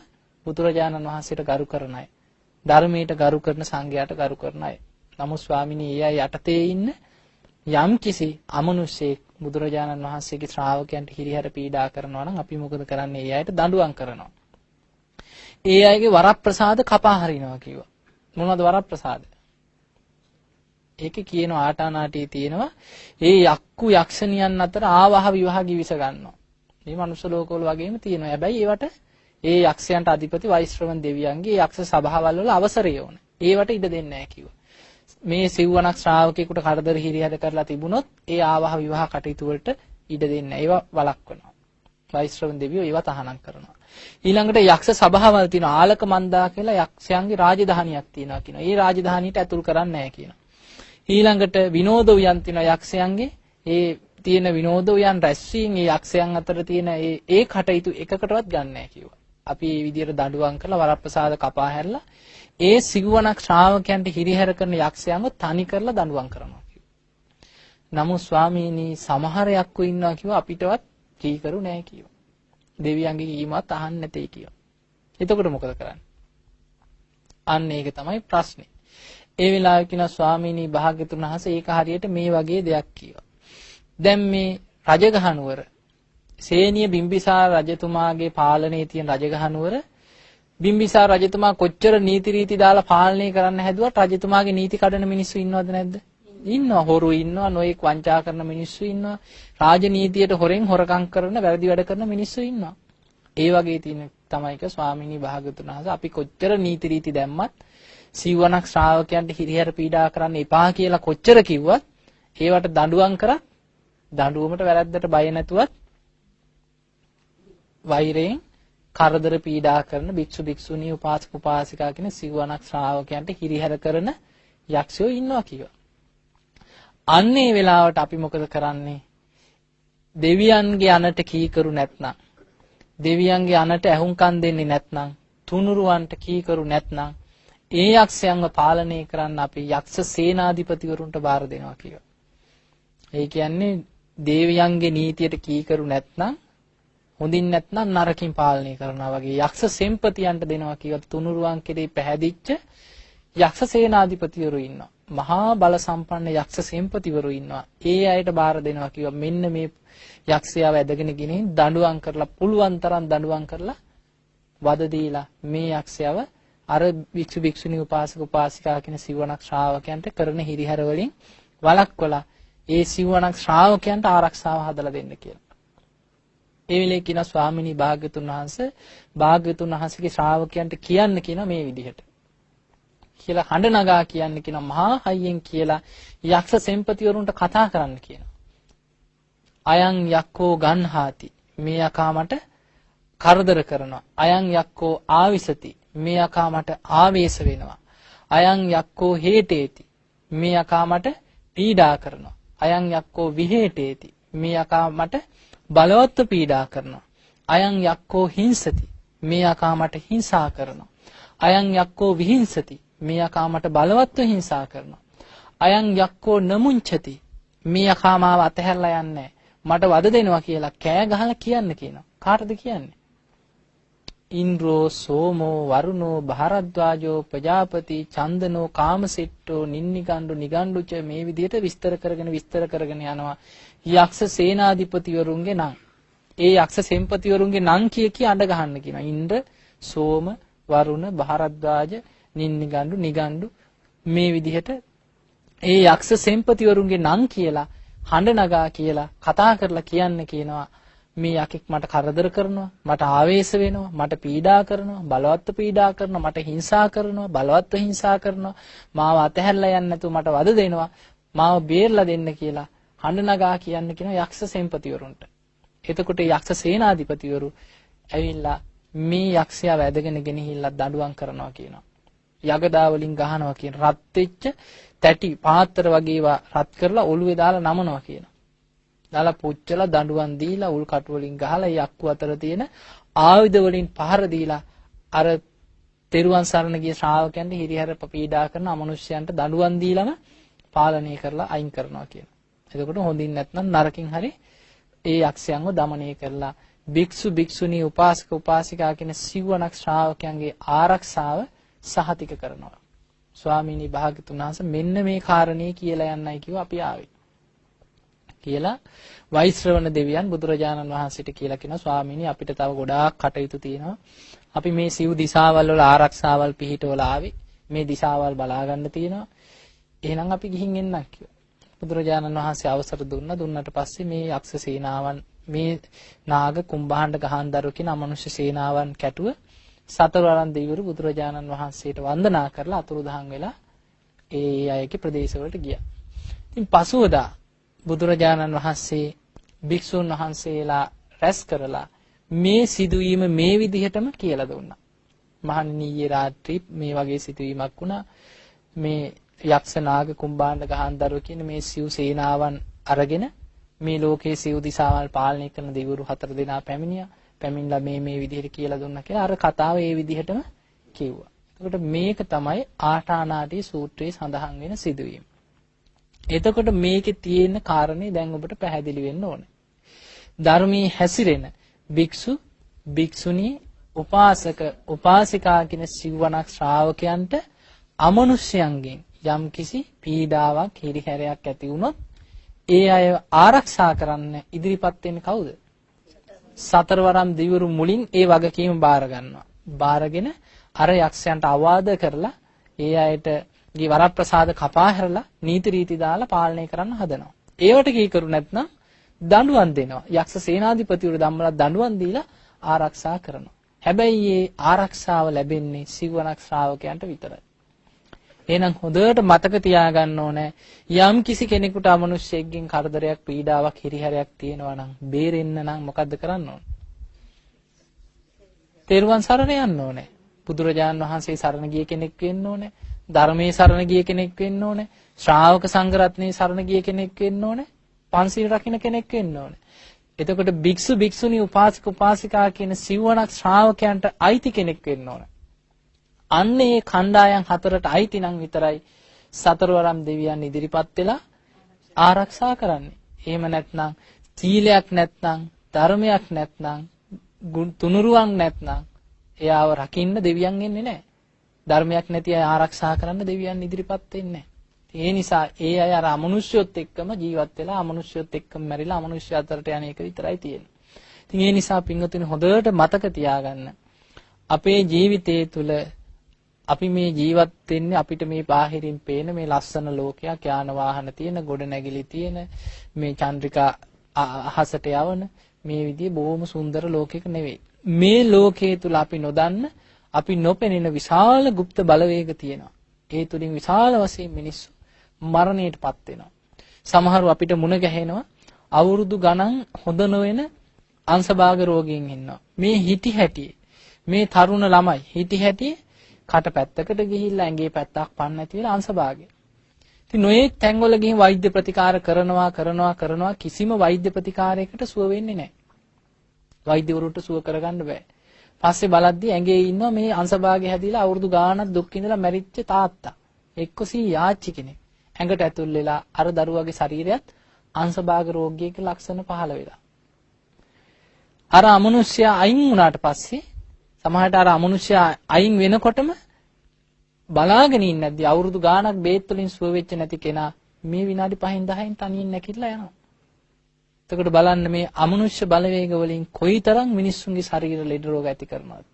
බුදුරජාණන් වහන්සේට ගරු කරන අය. ධර්මයට ගරු කරන සංඝයාට ගරු කරන අය. නමුත් ස්වාමිනී ඒ අය යටතේ ඉන්න යම් කිසි අමනුෂ්‍යෙක් බුදුරජාණන් වහන්සේගේ ශ්‍රාවකයන්ට හිරිහැර පීඩා කරනවා නම් අපි මොකද කරන්නේ? ඒ අයට දඬුවම් කරනවා. ඒ අයගේ වරප්‍රසාද කපා හරිනවා කිව්වා. මොනවද වරප්‍රසාද? ඒකේ කියන ආටානාටියේ තියෙනවා ඒ යක්කු යක්ෂණියන් අතර ආවහ විවාහ කිවිස ගන්නවා. මේ මනුෂ්‍ය ලෝකවල වගේම තියෙනවා. හැබැයි ඒවට ඒ යක්ෂයන්ට අධිපති වෛශ්‍රවණ දෙවියන්ගේ යක්ෂ සභාවල් වල අවසරය ඕන. ඒවට ඉඩ දෙන්නේ නැහැ කිව්වා. මේ සිව්වණක් ශ්‍රාවකයෙකුට කරදර හිරිහැර කරලා තිබුණොත් ඒ ආවහ විවාහ කටයුතු වලට ඉඩ දෙන්නේ නැහැ. ඒවා වළක්වනවා. වෛශ්‍රවණ දෙවියෝ ඒවා තහනම් කරනවා. ඊළඟට යක්ෂ සභාවල් තියෙනවා. ආලක මන්දා කියලා යක්ෂයන්ගේ රාජධානියක් තියෙනවා කියනවා. ඒ රාජධානියට ඇතුල් කරන්නේ නැහැ කියනවා. ඊළඟට විනෝද උයන් තියෙනවා යක්ෂයන්ගේ. ඒ තියෙන විනෝද උයන් රැස්වීම ඒ යක්ෂයන් අතර තියෙන ඒ කටයුතු එකකටවත් ගන්න නැහැ කිව්වා. අපි මේ විදිහට දඬුවම් කරලා වරප්‍රසාද කපා හැරලා ඒ සිව්වණක් ශ්‍රාවකයන්ට හිරිහැර කරන යක්ෂයන්ව තනි කරලා දඬුවම් කරනවා කිව්වා. නමුත් ස්වාමීනි සමහර යක්කෝ ඉන්නවා කිව්වා අපිටවත් කීකරු නැහැ කිව්වා. දෙවියන්ගේ කීමත් අහන්න නැtei කිව්වා. එතකොට මොකද කරන්නේ? අන්න ඒක තමයි ප්‍රශ්නේ. ඒ වෙලාවේ කියන ස්වාමීනි භාග්‍යතුන් වහන්සේ ඒක හරියට මේ වගේ දෙයක් කිව්වා. දැන් මේ රජගහ නුවර සේනිය බිම්බිසාර රජතුමාගේ පාලනයේ තියෙන රජගහ නුවර බිම්බිසාර රජතුමා කොච්චර නීති රීති දාලා පාලනය කරන්න හැදුවත් රජතුමාගේ නීති කඩන මිනිස්සු ඉන්නවද නැද්ද? ඉන්නවා. හොරු ඉන්නවා, නොයෙක් වංචා කරන මිනිස්සු ඉන්නවා, රාජනීතියට හොරෙන් හොරකම් කරන වැරදි වැඩ කරන මිනිස්සු ඉන්නවා. ඒ වගේ තියෙන තමයි ක ස්වාමීනි භාග්‍යතුන් වහන්සේ අපි කොච්චර නීති රීති දැම්මත් සිව්වණක් ශ්‍රාවකයන්ට හිරිහැර පීඩා කරන්න එපා කියලා කොච්චර කිව්වත් ඒවට දඬුවම් කරා දඬුවමට වැරද්දට බය නැතුවත් වෛරයෙන් කරදර පීඩා කරන භික්ෂු භික්ෂුණී උපාසක උපාසිකා කියන සිව්වණක් ශ්‍රාවකයන්ට හිරිහැර කරන යක්ෂයෝ ඉන්නවා කිව්වා. අන්නේ වෙලාවට අපි මොකද කරන්නේ? දෙවියන්ගේ අනට කීකරු නැත්නම්, දෙවියන්ගේ අනට ඇහුම්කන් දෙන්නේ නැත්නම්, තුනුරුවන්ට කීකරු නැත්නම් ඒ යක්ෂයන්ව පාලනය කරන්න අපි යක්ෂ සේනාධිපතිවරුන්ට බාර දෙනවා කියලා. ඒ කියන්නේ දේවයන්ගේ නීතියට කීකරු නැත්නම් හොඳින් නැත්නම් නරකින් පාලනය කරනවා වගේ යක්ෂ සෙන්පතියන්ට දෙනවා කියලා තුනුරුවන් කෙරේ පැහැදිච්ච යක්ෂ සේනාධිපතිවරු ඉන්නවා. මහා බල සම්පන්න යක්ෂ සෙන්පතිවරු ඉන්නවා. ඒ අයට බාර දෙනවා කිව්වා මෙන්න මේ යක්ෂයාව ඇදගෙන ගිනින් දඬුවම් කරලා පුළුවන් තරම් දඬුවම් කරලා වද දීලා මේ යක්ෂයාව අර වික්ෂු වික්ෂුණී උපාසක උපාසිකා කියන සිවණක් ශ්‍රාවකයන්ට කරන හිරිහැර වලින් වළක්වලා ඒ සිවණක් ශ්‍රාවකයන්ට ආරක්ෂාව හදලා දෙන්න කියලා. ඒ වෙලේ කියන ස්වාමිනී භාග්‍යතුන් වහන්සේගේ ශ්‍රාවකයන්ට කියන්න කියන මේ විදිහට. කියලා හඬ නගා කියන්න කියන මහා හයියෙන් කියලා යක්ෂ සෙන්පතිවරුන්ට කතා කරන්න කියනවා. අයං යක්කෝ ගන්හාති මේ යකා මට කරදර කරනවා. අයං යක්කෝ ආවිසති මේ යකා මට ආවේශ වෙනවා. අයං යක්කෝ හේතේති මේ යකා මට පීඩා කරනවා. අයං යක්කෝ විහෙතේති මේ යකා මට බලවත්ව පීඩා කරනවා. අයං යක්කෝ හිංසති මේ යකා මට හිංසා කරනවා. අයං යක්කෝ විහිංසති මේ යකා මට බලවත්ව හිංසා කරනවා. අයං යක්කෝ නමුංචති මේ යකා මාව අතහැරලා යන්නේ මට වද දෙනවා කියලා කෑ ගහලා කියන්න කියනවා. කාටද කියන්නේ? ඉන්ද්‍රෝ සෝමෝ වරුණෝ භාරද්වාජෝ ප්‍රජාපති චන්දනෝ කාමසෙට්ටෝ නින්නිගණ්ඩු නිගණ්ඩුච මේ විදිහට විස්තර කරගෙන යනවා යක්ෂ සේනාධිපතිවරුන්ගේ නම්. ඒ යක්ෂ සෙන්පතිවරුන්ගේ නම් කිය අඬ ගහන්න කියනවා. ඉන්ද්‍ර සෝම වරුණ භාරද්වාජ නින්නිගණ්ඩු නිගණ්ඩු මේ විදිහට ඒ යක්ෂ සෙන්පතිවරුන්ගේ නම් කියලා හඬ නගා කියලා කතා කරලා කියන්න කියනවා. මේ යකෙක් මට කරදර කරනවා, මට ආවේශ වෙනවා, මට පීඩා කරනවා, බලවත්ව පීඩා කරනවා, මට හිංසා කරනවා, බලවත්ව හිංසා කරනවා, මාව අතහැරලා යන්න නැතුව මට වද දෙනවා, මාව බේරලා දෙන්න කියලා හඬ නගා කියන්න කියන යක්ෂ සෙන්පතිවරුන්ට. එතකොට යක්ෂ සේනාධිපතිවරු ඇවිල්ලා මේ යක්ෂයා වැදගෙන ගෙනහිල්ලා දඬුවම් කරනවා කියනවා. යගදා වලින් ගහනවා කියන රත් වෙච්ච තැටි පාත්‍ර වගේ ඒවා රත් කරලා ඔළුවේ දාලා නමනවා කියනවා. දාලා පුච්චලා දඬුවම් දීලා උල් කටු වලින් ගහලා යක්කු අතර තියෙන ආයුධ වලින් පහර දීලා අර තෙරුවන් සරණ ගිය ශ්‍රාවකයන්ට හිරිහැර පීඩා කරන අමනුෂ්‍යයන්ට දඬුවම් දීලම පාලනය කරලා අයින් කරනවා කියනවා. එතකොට හොඳින් නැත්නම් නරකින් හරි ඒ යක්ෂයන්ව দমনය කරලා භික්ෂු භික්ෂුණී උපාසක උපාසිකා කියන සිවණක් ශ්‍රාවකයන්ගේ ආරක්ෂාව සහතික කරනවා. ස්වාමීනි භාග්‍යතුන් වහන්සේ මෙන්න මේ කාරණේ කියලා යන්නයි කිව්වා අපි ආවේ. කියලා වෛශ්‍රවණ දෙවියන් බුදුරජාණන් වහන්සේට කියලා කියනවා ස්වාමීනි අපිට තව ගොඩාක් කටයුතු තියෙනවා. අපි මේ සිව් දිසාවල් වල ආරක්ෂාවල් පිහිටවල ආවේ. මේ දිසාවල් බලා ගන්න තියෙනවා. එහෙනම් අපි ගිහින් එන්නම් කිව්වා. බුදුරජාණන් වහන්සේ අවසර දුන්නට පස්සේ මේ යක්ෂ සේනාවන් මේ නාග කුම්භාණ්ඩ ගහන්දරු කියන අමනුෂ්‍ය සේනාවන් කැටුව සතරවරන් දෙවිවරු බුදුරජාණන් වහන්සේට වන්දනා කරලා අතුරුදහන් වෙලා ඒ අයගේ ප්‍රදේශවලට ගියා. ඉතින් පසුවදා බුදුරජාණන් වහන්සේ භික්ෂුන් වහන්සේලා රැස් කරලා මේ සිදුවීම මේ විදිහටම කියලා දුන්නා. මහණෙනි ඊයේ රාත්‍රී මේ වගේ සිදුවීමක් වුණා. මේ යක්ෂ නාග කුම්භාණ්ඩ ගහන්දරු කියන මේ සිව් සේනාවන් අරගෙන මේ ලෝකයේ සිව් දිසාවල් පාලනය කරන දෙවිවරු 4 දෙනා පැමිණියා. පැමිණලා මේ විදිහට කියලා දුන්නා කියලා අර කතාව ඒ විදිහටම කිව්වා. එතකොට මේක තමයි ආටානාටි සූත්‍රයේ සඳහන් වෙන සිදුවීම. එතකොට මේකේ තියෙන කාරණේ දැන් ඔබට පැහැදිලි වෙන්න ඕනේ. ධර්මයේ හැසිරෙන භික්ෂු භික්ෂුණී උපාසක උපාසිකා කියන සිවණක් ශ්‍රාවකයන්ට අමනුෂ්‍යයන්ගෙන් යම්කිසි පීඩාවක් හිරිහැරයක් ඇති වුණොත් ඒ අය ආරක්ෂා කරන්න ඉදිරිපත් වෙන්නේ කවුද? සතරවරම් දිවුරු මුලින් ඒ වගකීම බාර ගන්නවා. බාරගෙන අර යක්ෂයන්ට අවවාද කරලා ඒ අයට ගේ වරප්‍රසාද කපා හැරලා නීති රීති දාලා පාලනය කරන්න හදනවා. ඒවට කීකරු නැත්නම් දඬුවම් දෙනවා. යක්ෂ සේනාධිපතිවරු ධම්මලා දඬුවම් දීලා ආරක්ෂා කරනවා. හැබැයි මේ ආරක්ෂාව ලැබෙන්නේ සිවණක් ශ්‍රාවකයන්ට විතරයි. එහෙනම් හොඳට මතක තියාගන්න ඕනේ යම් කිසි කෙනෙකුට අමනුෂ්‍යයෙක්ගෙන් කරදරයක් පීඩාවක් හිරිහැරයක් තියෙනවා නම් බේරෙන්න නම් මොකද්ද කරන්න ඕනේ? තෙරුවන් සරණ යන්න ඕනේ. බුදුරජාණන් වහන්සේ සරණ ගිය කෙනෙක් වෙන්න ඕනේ. ධර්මයේ සරණ ගිය කෙනෙක් වෙන්න ඕනේ. ශ්‍රාවක සංඝ රත්නයේ සරණ ගිය කෙනෙක් වෙන්න ඕනේ. පන්සිල් රකින්න කෙනෙක් වෙන්න ඕනේ. එතකොට භික්ෂු භික්ෂුණී උපාසක උපාසිකා කියන සිවණක් ශ්‍රාවකයන්ට අයිති කෙනෙක් වෙන්න ඕනේ. අන්න ඒ කණ්ඩායම් හතරට අයිති නම් විතරයි සතරවරම් දෙවියන් ඉදිරිපත් වෙලා ආරක්ෂා කරන්නේ. එහෙම නැත්නම් සීලයක් නැත්නම් ධර්මයක් නැත්නම් තුනුරුවන් නැත්නම් එයාව රකින්න දෙවියන් එන්නේ නැහැ. ධර්මයක් නැති අය ආරක්ෂා කරන්න දෙවියන් ඉදිරිපත් වෙන්නේ නැහැ. ඒ නිසා ඒ අය අර අමනුෂ්‍යයොත් එක්කම ජීවත් වෙලා අමනුෂ්‍යයොත් එක්කම මැරිලා අමනුෂ්‍ය අතරට යන එක විතරයි තියෙන්නේ. ඉතින් ඒ නිසා පින්වතුනි හොඳට මතක තියාගන්න. අපේ ජීවිතයේ තුල අපි මේ ජීවත් වෙන්නේ අපිට මේ බාහිරින් පේන මේ ලස්සන ලෝකයක්, යාන වාහන තියෙන, ගොඩ නැගිලි තියෙන, මේ චන්ද්‍රිකා අහසට යවන මේ විදිහේ බොහොම සුන්දර ලෝකයක නෙවෙයි. මේ ලෝකයේ තුල අපි නොදන්න, අපි නොපෙනෙන විශාල গুপ্ত බලවේග තියෙනවා. ඒ තුලින් විශාල වශයෙන් මිනිස්සු මරණයටපත් වෙනවා. සමහරව අපිට මුණ ගැහෙනවා අවුරුදු ගණන් හොඳ නොවන අංශභාග රෝගීන් ඉන්නවා. මේ හිටි හැටි මේ තරුණ ළමයි හිටි හැටි කට පැත්තකට ගිහිල්ලා ඇඟේ පැත්තක් පන්න නැති වෙලා අංශභාගය. ඉතින් නොයේ තැන්වල ගිහින් වෛද්‍ය ප්‍රතිකාර කරනවා කිසිම වෛද්‍ය ප්‍රතිකාරයකට සුව වෙන්නේ නැහැ. වෛද්‍යවරුන්ට සුව කරගන්න බෑ. පස්සේ බලද්දී ඇඟේ ඉන්නවා මේ අංශභාගය හැදිලා අවුරුදු ගාණක් දුක් විඳලා මැරිච්ච තාත්තා. එක්කසී යාච්චි කෙනෙක්. ඇඟට ඇතුල් වෙලා අර දරුවගේ ශරීරයත් අංශභාග රෝගියෙක් ලක්ෂණ පහළ වෙලා. අර අමනුෂ්‍යයා අයින් වුණාට පස්සේ සමහරට අර අමනුෂ්‍යයා අයින් වෙනකොටම බලාගෙන ඉන්නේ නැද්දි අවුරුදු ගාණක් බේත් වලින් සුව වෙච්ච නැති කෙනා මේ විනාඩි 5න් 10න් තනියෙන් නැකිట్లా යනවා. එතකොට බලන්න මේ අමනුෂ්‍ය බලවේග වලින් කොයිතරම් මිනිස්සුන්ගේ ශරීර ලෙඩ රෝග ඇති කරනවද?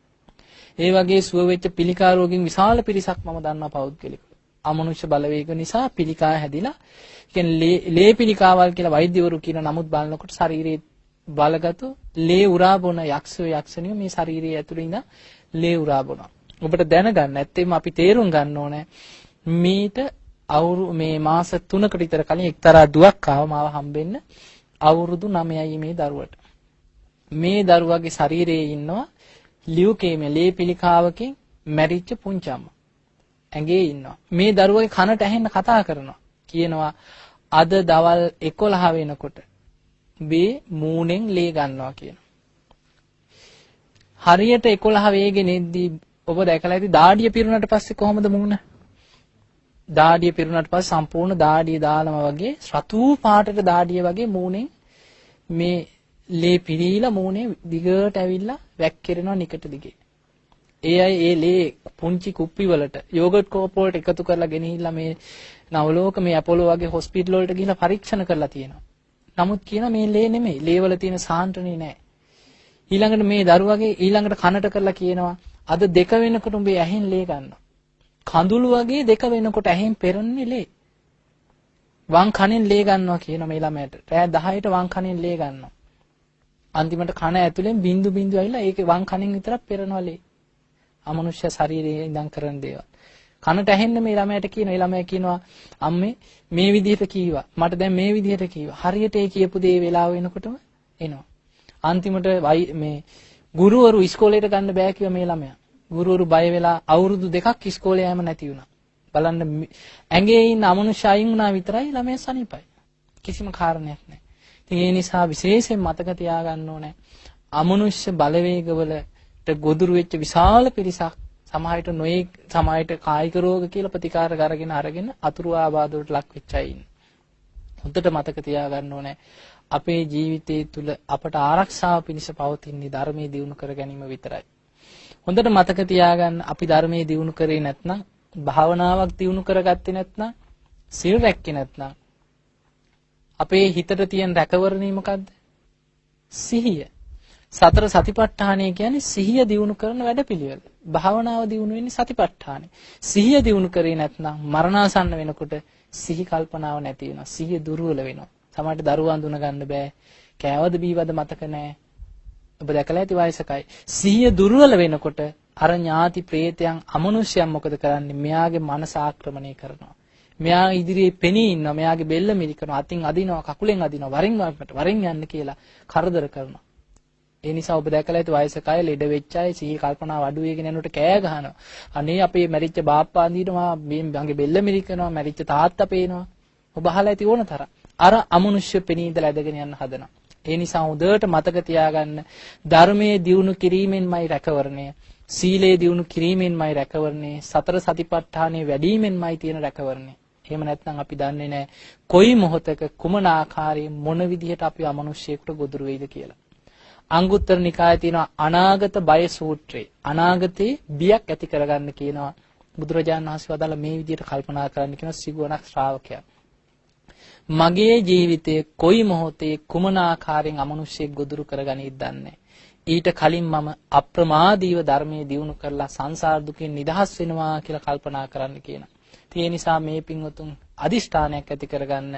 ඒ වගේ සුව වෙච්ච පිළිකා රෝගීන් විශාල පිරිසක් මම දන්නවා පෞද්ගලිකව. අමනුෂ්‍ය බලවේග නිසා පිළිකා හැදිලා, කියන්නේ ලේ පිළිකාවල් කියලා වෛද්‍යවරු කියන නමුත් බලනකොට ශරීරයේ බලගතු ලේ උරා බොන යක්ෂණිය මේ ශරීරයේ ඇතුළේ ඉඳන් ලේ උරා බොනවා. ඔබට දැනගන්න ඇත්තෙම අපි තේරුම් ගන්න ඕනේ මීට මේ මාස 3කට විතර කලින් එක්තරා දුවක් ආව මාව හම්බෙන්න අවුරුදු 9යි මේ දරුවට. මේ දරුවාගේ ශරීරයේ ඉන්නවා ලියුකේමියා ලේ පිළිකාවකින් මැරිච්ච පුංචි අම්මා. ඇඟේ ඉන්නවා. මේ දරුවගේ කනට ඇහෙන්න කතා කරනවා. කියනවා අද දවල් 11 වෙනකොට මේ මූණෙන් ලේ ගන්නවා කියනවා. හරියට 11 වේගෙ නෙද්දී ඔබ දැකලා ඇති දාඩිය පිරුණාට පස්සේ කොහොමද මූණ? දාඩිය පිරුණාට පස්සේ සම්පූර්ණ දාඩිය දාලම වගේ රතු පාටට දාඩිය වගේ මූණෙන් මේ ලේ පිරීලා මූණේ දිගට ඇවිල්ලා වැක්කිරෙනවා නිකට දිගේ. ඒ අය ඒ ලේ පුංචි කුප්පි වලට යෝගට් කෝප් වලට එකතු කරලා ගෙනහිල්ලා මේ නවලෝක මේ අපොලෝ වගේ හොස්පිටල් වලට ගිහිල්ලා පරීක්ෂණ කරලා තියෙනවා. නමුත් කියන මේ ලේ නෙමෙයි. ලේ වල තියෙන සාන්ද්‍රණිය නෑ. ඊළඟට මේ දරුවගේ ඊළඟට කනට කරලා කියනවා අද 2 වෙනකොට උඹේ ඇහෙන් ලේ ගන්නවා. කඳුළු වගේ 2 වෙනකොට ඇහෙන් පෙරන්නේ ලේ. වම් කනෙන් ලේ ගන්නවා කියන මේ ළමයට. රෑ 10ට වම් කනෙන් ලේ ගන්නවා. අන්තිමට කන ඇතුලෙන් බින්දු බින්දු ඇවිල්ලා ඒකේ වම් කනෙන් විතරක් පෙරනවා ලේ. අමනුෂ්‍ය ශරීරයේ ඉඳන් කරන දේවල්. කනට ඇහෙන්න මේ ළමයට කියන ඒ ළමයා කියනවා අම්මේ මේ විදිහට කීවා. මට දැන් මේ විදිහට කීවා. හරියට ඒ කියපු දේ වෙලාව වෙනකොටම එනවා. අන්තිමට මේ ගුරුවරු ඉස්කෝලේට ගන්න බෑ කිව්වා මේ ළමයා. ගුරුවරු බය වෙලා අවුරුදු 2ක් ඉස්කෝලේ යෑම නැති වුණා. බලන්න ඇඟේ ඉන්න අමනුෂ්‍ය අයින් වුණා විතරයි ළමයා සනීපයි. කිසිම කාරණයක් නැහැ. ඉතින් ඒ නිසා විශේෂයෙන් මතක තියාගන්න ඕනේ අමනුෂ්‍ය බලවේගවලට ගොදුරු වෙච්ච විශාල පිරිසක් සමහරට කායික රෝග කියලා ප්‍රතිකාර අරගෙන අතුරු ආබාධ වලට ලක් වෙච්ච අය ඉන්නේ. හොඳට මතක තියාගන්න ඕනේ අපේ ජීවිතයේ තුල අපට ආරක්ෂාව පිණිස පවතින ධර්මයේ දියුණු කර ගැනීම විතරයි. හොඳට මතක තියාගන්න අපි ධර්මයේ දියුණු කරේ නැත්නම් භාවනාවක් දියුණු කරගත්තේ නැත්නම් සිල් රැක්කේ නැත්නම් අපේ හිතට තියෙන රැකවරණය මොකද්ද? සිහිය. සතර සතිපට්ඨානය කියන්නේ සිහිය දියුණු කරන වැඩපිළිවෙල. භාවනාව දියුණු වෙන්නේ සතිපට්ඨානේ. සිහිය දියුණු කරේ නැත්නම් මරණාසන්න වෙනකොට සිහි කල්පනාව නැති වෙනවා. සිහිය දුර්වල වෙනවා. සමහරට දරුවා අඳුන ගන්න බෑ. කෑවද බීවද මතක නැහැ. ඔබ දැකලා ඇති වයසකයි. සිහිය දුර්වල වෙනකොට අර ඥාති ප්‍රේතයන් අමනුෂ්‍යයන් මොකද කරන්නේ? මෙයාගේ මනස ආක්‍රමණය කරනවා. මෙයා ඉදිරියේ පෙනී ඉන්නවා. මෙයාගේ බෙල්ල මිරිකනවා. අතින් අදිනවා, කකුලෙන් අදිනවා. වරින් යන්න කියලා කරදර කරනවා. ඒ නිසා ඔබ දැකලා ඇති වයසකයි ලෙඩ වෙච්ච අය සිහි කල්පනාව අඩු වෙගෙන යනකොට කෑ ගහනවා. අනේ අපේ මැරිච්ච බාප්පා අඳිනවා, මගේ බෙල්ල මිරිකනවා, මැරිච්ච තාත්තා පේනවා. ඔබ අහලා ඇති ඕන තරම්. අර අමනුෂ්‍ය පෙනී ඉඳලා ඇදගෙන යන්න හදනවා. ඒ නිසා හොඳට මතක තියාගන්න ධර්මයේ දියුණු කිරීමෙන්මයි රැකවරණය. සීලේ දියුණු කිරීමෙන්මයි රැකවරණේ, සතර සතිපට්ඨානෙ වැඩිමෙන්මයි තියෙන රැකවරණේ. එහෙම නැත්නම් අපි දන්නේ නැහැ කොයි මොහොතක කුමන ආකාරයෙන් මොන විදිහට අපි අමනුෂ්‍යයෙකුට ගොදුරු වෙයිද කියලා. අංගුත්තර නිකායේ තියෙන අනාගත බය සූත්‍රය, අනාගතේ බියක් ඇති කරගන්න කියනවා බුදුරජාණන් වහන්සේ වදාළ මේ විදිහට කල්පනා කරන්න කියන සිගුවණක් ශ්‍රාවකයා. මගේ ජීවිතයේ කොයි මොහොතේ කුමන ආකාරයෙන් අමනුෂ්‍යයෙක් ගොදුරු කරගනීද දන්නේ. ඊට කලින් මම අප්‍රමාදීව ධර්මයේ දියුණු කරලා සංසාර දුකින් නිදහස් වෙනවා කියලා කල්පනා කරන්න කියනවා. ඒ නිසා මේ පින්වතුන් අදිෂ්ඨානයක් ඇති කරගන්න.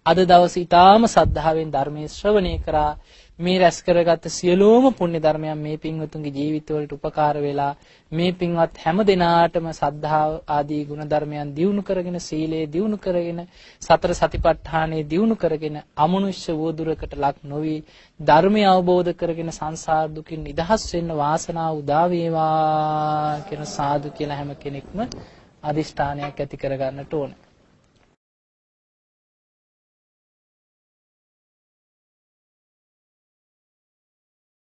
අද දවසේ ඊටාම සද්ධාවෙන් ධර්මයේ ශ්‍රවණය කරා මේ රැස් කරගත්ත සියලුම පුණ්‍ය ධර්මයන් මේ පින්වතුන්ගේ ජීවිතවලට උපකාර වෙලා මේ පින්වත් හැම දිනාටම සද්ධා ආදී ගුණ ධර්මයන් දියුණු කරගෙන සීලය දියුණු කරගෙන සතර සතිපට්ඨානෙ දියුණු කරගෙන අමනුෂ්‍ය වූදුරකට ලක් නොවි ධර්මය අවබෝධ කරගෙන සංසාර දුකින් නිදහස් වෙන්න වාසනාව උදා වේවා කියන සාදු කියලා හැම කෙනෙක්ම අදිෂ්ඨානයක් ඇති කරගන්නට ඕනේ.